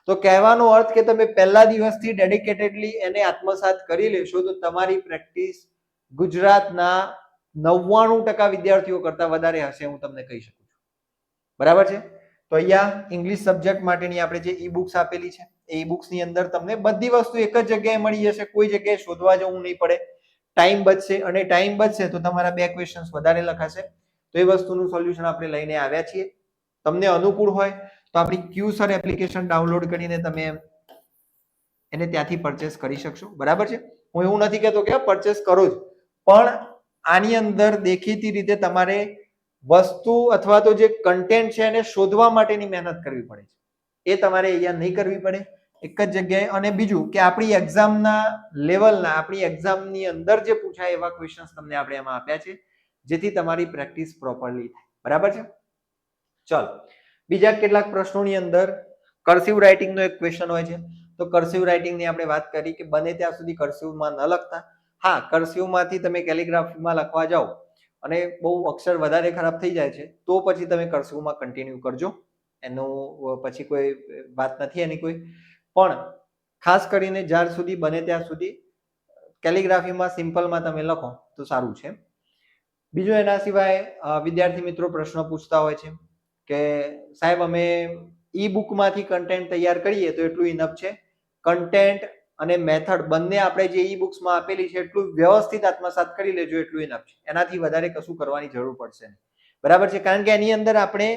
તો કહેવાનો અર્થ કે તમે પહેલા દિવસથી ડેડિકેટેડલી એને આત્મસાત કરી લેશો તો તમારી પ્રેક્ટિસ ગુજરાતના 99% વિદ્યાર્થીઓ કરતા વધારે હશે, હું તમને કહી શકું છું. બરાબર છે? તો અહીંયા ઇંગ્લિશ સબ્જેક્ટ માટેની આપણે જે ઈ બુક્સ આપેલી છે એ ઈ બુક્સ ની અંદર તમને બધી વસ્તુ એક જ જગ્યાએ મળી જશે, કોઈ જગ્યાએ શોધવા જવું નહીં પડે. ટાઈમ બચશે અને ટાઈમ બચશે તો તમારા 2 ક્વેશ્ચન્સ વધારે લખાશે. તો એ વસ્તુનું સોલ્યુશન આપણે લઈને આવ્યા છીએ. તમને અનુકૂળ હોય તો આપણી ક્યુસર એપ્લિકેશન ડાઉનલોડ કરીને તમે એને ત્યાંથી પરચેસ કરી શકશો, બરાબર છે. હું એવું નથી કહેતો કે પરચેસ કરો જ, પણ આની અંદર દેખીતી રીતે તમારે વસ્તુ અથવા તો જે કન્ટેન્ટ છે એને શોધવા માટેની મહેનત કરવી પડે છે. એ તમારે અહીંયા નહીં કરવી પડે એક જ જગ્યાએ. અને બીજું કે આપણી એક્ઝામના લેવલના, આપણી એક્ઝામની અંદર જે પૂછાય એવા ક્વેશ્ચન્સ તમને આપણે એમાં આપ્યા છે, જેથી તમારી પ્રેક્ટિસ પ્રોપરલી થાય, બરાબર છે. ચલો બીજા કેટલાક પ્રશ્નોની અંદર કર્સિવ રાઇટિંગનો એક ક્વેશ્ચન હોય છે. તો કર્સિવ રાઇટિંગની આપણે વાત કરી કે બને ત્યાં સુધી કર્સિવમાં ન લખતા. હા, કર્સિવમાંથી તમે કેલિગ્રાફીમાં લખવા જાઓ અને બહુ અક્ષર વધારે ખરાબ થઈ જાય છે તો પછી તમે કર્સિવમાં કન્ટિન્યુ કરજો, એનું પછી કોઈ વાત નથી એની કોઈ. પણ ખાસ કરીને જ્યાર સુધી બને ત્યાં સુધી કેલિગ્રાફીમાં સિમ્પલમાં તમે લખો તો સારું છે. બીજું એના સિવાય વિદ્યાર્થી મિત્રો પ્રશ્નો પૂછતા હોય છે કે સાહેબ અમે ઈ બુકમાંથી કન્ટેન્ટ તૈયાર કરીએ તો એટલું ઇનફ છે? કન્ટેન્ટ અને મેથડ બંને આપણે જે ઈ બુક્સમાં આપેલી છે એટલું વ્યવસ્થિત આત્મસાત કરી લેજો એટલું ઇનફ છે, એનાથી વધારે કશું કરવાની જરૂર પડશે નહીં. બરાબર છે? કારણ કે એની અંદર આપણે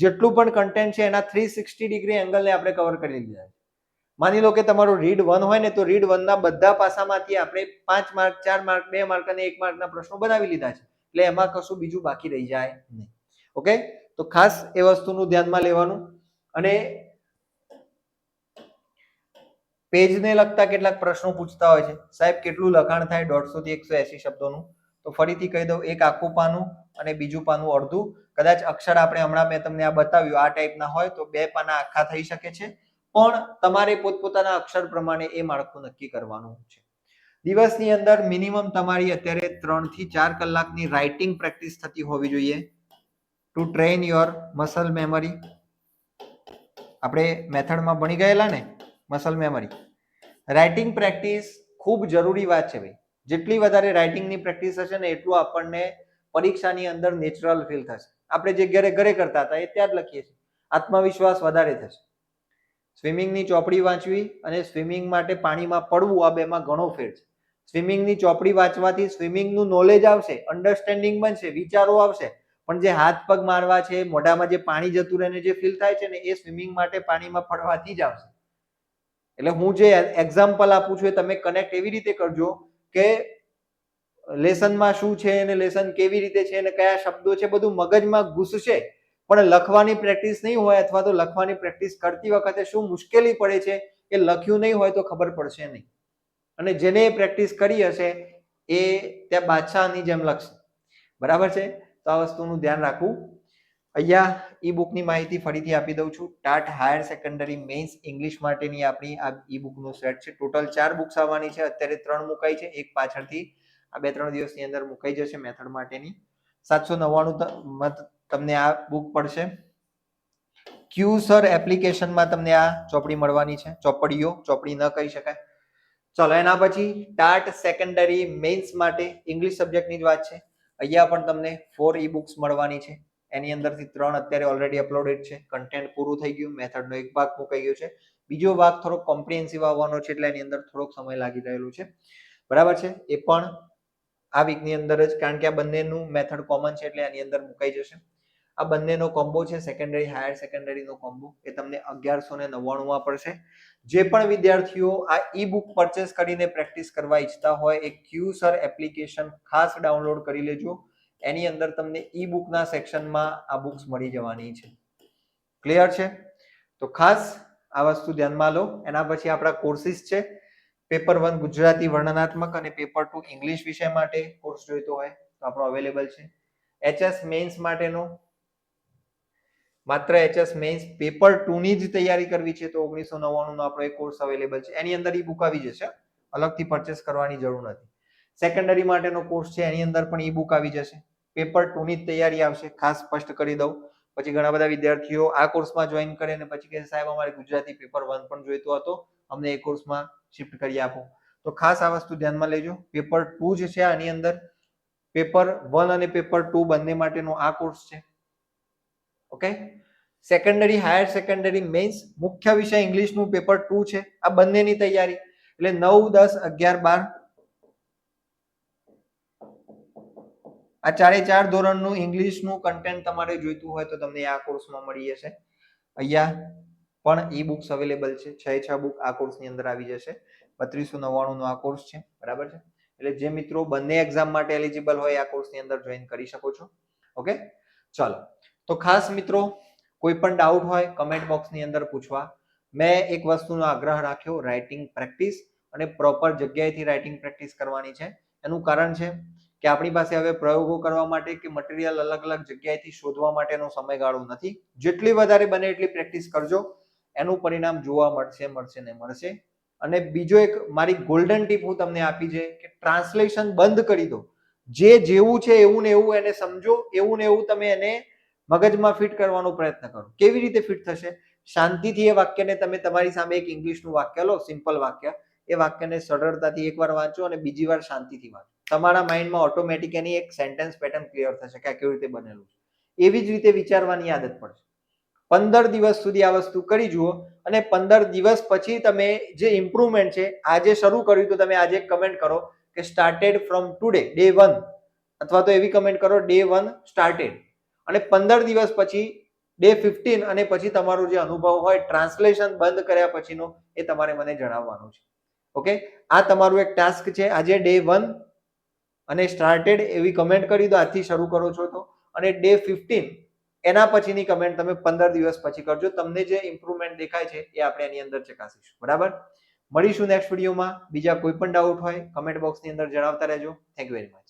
જેટલું પણ કન્ટેન્ટ છે એના 360 ડિગ્રી એંગલને આપણે કવર કરી લીધા છે. માની લો કે તમારું રીડ 1 હોય ને તો રીડ 1 ના બધા પાસામાંથી આપણે 5 માર્ક, 4 માર્ક, 2 માર્ક અને 1 માર્કના પ્રશ્નો બનાવી લીધા છે, એટલે એમાં કશું બીજું બાકી રહી જાય નહીં. ઓકે, તો ખાસ એ વસ્તુનું ધ્યાનમાં લેવાનું. અને પેજને લગતા કેટલાક પ્રશ્નો પૂછતા હોય છે, સાહેબ કેટલું લખાણ થાય 150 થી 180 શબ્દોનું? તો ફરીથી કહી દઉં, એક આખું પાનું અને બીજું પાનું અડધું. કદાચ અક્ષર આપણે હમણાં મેં તમને આ બતાવ્યું આ ટાઈપના હોય તો 2 પાના આખા થઈ શકે છે, પણ તમારે પોતપોતાના અક્ષર પ્રમાણે એ માળખું નક્કી કરવાનું છે. દિવસની અંદર મિનિમમ તમારી અત્યારે 3 થી 4 કલાકની રાઇટિંગ પ્રેક્ટિસ થતી હોવી જોઈએ to train your muscle memory. આપણે મેથડમાં ભણી ગયેલા ને મસલ મેમરી. રાઇટિંગ પ્રેક્ટિસ ખૂબ જરૂરી વાત છે ભાઈ. જેટલી વધારે રાઇટિંગની પ્રેક્ટિસ હશે ને એટલું આપણને પરીક્ષાની અંદર નેચરલ ફીલ થશે. આપણે જે ઘરે કરતા હતા એ ત્યાં જ લખીએ છીએ, આત્મવિશ્વાસ વધારે થશે. સ્વિમિંગની ચોપડી વાંચવી અને સ્વિમિંગ માટે પાણીમાં પડવું આ બેમાં ઘણો ફેર છે. સ્વિમિંગની ચોપડી વાંચવાથી સ્વિમિંગનું નોલેજ આવશે, અન્ડરસ્ટેન્ડિંગ બનશે, વિચારો આવશે, પણ જે હાથ પગ મારવા છે, મોઢામાં જે પાણી જતું રહે જે ફીલ થાય છે ને એ સ્વિમિંગ માટે પાણીમાં પડવાથી જ આવશે. એટલે હું જે એક્ઝામ્પલ આપું છું એ તમે કનેક્ટ એવી રીતે કરજો કે લેસનમાં શું છે અને લેસન કેવી રીતે છે અને કયા શબ્દો છે બધું મગજમાં ઘૂસશે, પણ લખવાની પ્રેક્ટિસ નહીં હોય અથવા તો લખવાની પ્રેક્ટિસ કરતી વખતે શું મુશ્કેલી પડે છે એ લખ્યું નહીં હોય તો ખબર પડશે નહીં. અને જેને પ્રેક્ટિસ કરી હશે એ ત્યાં બાદશાહની જેમ લખશે. બરાબર છે? તો આ વસ્તુનું ધ્યાન રાખવું. અહીંયા ઈ બુકની માહિતી ફરીથી આપી દઉં છું. TAT higher secondary mains English માટેની આપણી આ ઈ બુકનું સેટ છે. ટોટલ 4 બુક્સ આવવાની છે. અત્યારે 3 મુકાઈ છે, એક પાછળથી આ 2-3 દિવસની અંદર મુકાઈ જશે મેથડ માટેની. 799 તમને આ બુક પડશે. ક્યુસર એપ્લિકેશનમાં તમને આ ચોપડી મળવાની છે. ચોપડી ન કહી શકાય. ચલો એના પછી ટાટ સેકન્ડરી મેઇન્સ માટે ઇંગ્લિશ સબ્જેક્ટની જ વાત છે. અહીંયા પણ તમને 4 ઈ બુક્સ મળવાની છે. એની અંદરથી 3 અત્યારે ઓલરેડી અપલોડેડ છે. કન્ટેન્ટ પૂરું થઈ ગયું, મેથડનો એક ભાગ મુકાઈ ગયો છે, બીજો ભાગ થોડો કોમ્પ્રિહેન્સિવ આવવાનો છે, એટલે એની અંદર થોડોક સમય લાગી રહેલો છે. બરાબર છે? એ પણ આ વીકની અંદર જ, કારણ કે આ બંનેનું મેથડ કોમન છે એટલે એની અંદર મુકાઈ જશે. આ બંનેનો કોમ્બો છે, સેકન્ડરી હાયર સેકન્ડરીનો કોમ્બો, એ તમને 1199 પડશે. જે પણ વિદ્યાર્થીઓ આ ઈ બુક પરચેસ કરીને પ્રેક્ટિસ કરવા ઈચ્છતા હોય એ ક્યુસર એપ્લિકેશન ખાસ ડાઉનલોડ કરી લેજો. એની અંદર તમને ઈ બુકના સેક્શનમાં આ બુક્સ મળી જવાની છે. ક્લિયર છે? તો ખાસ આ વસ્તુ ધ્યાનમાં લો. એના પછી આપણા કોર્સિસ છે. પેપર 1 ગુજરાતી વર્ણનાત્મક અને પેપર 2 ઇંગ્લિશ વિષય માટે કોર્સ જોઈતો હોય તો આપણો અવેલેબલ છે. એચએસ મેઇન્સ માટેનો માત્ર એચએસ મેઇન્સ પેપર 2 ની જ તૈયારી કરવી છે તો 1999 નો આપણો એક કોર્સ અવેલેબલ છે. એની અંદર ઈ બુક આવી જશે, અલગથી પરચેસ કરવાની જરૂર નથી. સેકન્ડરી માટેનો કોર્સ છે, એની અંદર પણ ઈ બુક આવી જશે. પેપર 2 ની જ તૈયારી આવશે, ખાસ સ્પષ્ટ કરી દઉં. પછી ઘણા બધા વિદ્યાર્થીઓ આ કોર્સમાં જોઈન કરે અને પછી કહે સાહેબ અમારે ગુજરાતી પેપર 1 પણ જોઈતો હતો, અમને એ કોર્સમાં શિફ્ટ કરી આપો. તો ખાસ આ વસ્તુ ધ્યાનમાં લેજો. પેપર 2 જે છે આની અંદર પેપર 1 અને પેપર 2 બંને માટેનો આ કોર્સ છે. Okay, secondary higher secondary mains મુખ્ય વિષય ઇંગ્લિશનું પેપર 2 છે. આ બંનેની તૈયારી એટલે 9, 10, 11, 12 આ 4 ધોરણનું ઇંગ્લિશનું કન્ટેન્ટ તમારે જોઈતું હોય તો તમને આ કોર્સમાં મળી જશે. અહીંયા પણ ઈ બુક્સ અવેલેબલ છે. 6 બુક આ કોર્સની અંદર આવી જશે. 3299 નો આ કોર્સ છે. બરાબર છે? એટલે જે મિત્રો બંને એક્ઝામ માટે એલિજિબલ હોય આ કોર્સની અંદર જોઈન કરી શકો છો. ઓકે, ચાલો. તો ખાસ મિત્રો કોઈ પણ ડાઉટ હોય કમેન્ટ બોક્સની અંદર પૂછવા. મેં એક વસ્તુનો આગ્રહ રાખ્યો, રાઇટિંગ પ્રેક્ટિસ અને પ્રોપર જગ્યાએથી રાઇટિંગ પ્રેક્ટિસ કરવાની છે. એનું કારણ છે કે આપણી પાસે હવે પ્રયોગો કરવા માટે કે મટીરિયલ અલગ અલગ જગ્યાએથી શોધવા માટેનો સમયગાળો નથી. જેટલી વધારે બને એટલી પ્રેક્ટિસ કરજો. એનું પરિણામ જોવા મળશે. અને બીજો એક મારી ગોલ્ડન ટીપ હું તમને આપી છે કે ટ્રાન્સલેશન બંધ કરી દો. જે જેવું છે એવું ને એવું એને સમજો, એવું ને એવું તમે એને મગજમાં ફિટ કરવાનો પ્રયત્ન કરો. કેવી રીતે ફિટ થશે? શાંતિથી એ વાક્યને તમે તમારી સામે એક ઇંગ્લિશનું વાક્ય લો, સિમ્પલ વાક્ય, એ વાક્યને સરળતાથી એકવાર વાંચો અને બીજી વાર શાંતિથી વાંચો. તમારા માઇન્ડમાં ઓટોમેટિક એની એક સેન્ટેન્સ પેટર્ન ક્લિયર થશે કે આ કેવી રીતે બનેલું છે. એવી જ રીતે વિચારવાની આદત પડશે. 15 દિવસ સુધી આ વસ્તુ કરી જુઓ અને 15 દિવસ પછી તમે જે ઇમ્પ્રુવમેન્ટ છે, આજે શરૂ કર્યું તો તમે આજે એક કમેન્ટ કરો કે સ્ટાર્ટેડ ફ્રોમ ટુડે, ડે 1, અથવા તો એવી કમેન્ટ કરો ડે 1 સ્ટાર્ટેડ. અને 15 દિવસ પછી ડે 15 અને પછી તમારો જે અનુભવ હોય ટ્રાન્સલેશન બંધ કર્યા પછીનો એ તમારે મને જણાવવાનું છે. ઓકે, આ તમારું એક ટાસ્ક છે. આજે ડે 1 અને સ્ટાર્ટેડ એવી કમેન્ટ કરી દો, આજથી શરૂ કરો છો તો, અને ડે 15 એના પછીની કમેન્ટ તમે 15 દિવસ પછી કરજો. તમને જે ઇમ્પ્રુવમેન્ટ દેખાય છે એ આપણે એની અંદર ચકાસીશું. બરાબર? મળીશું નેક્સ્ટ વિડીયોમાં. બીજા કોઈ પણ ડાઉટ હોય કમેન્ટ બોક્સની અંદર જણાવતા રહેજો. Thank you very much.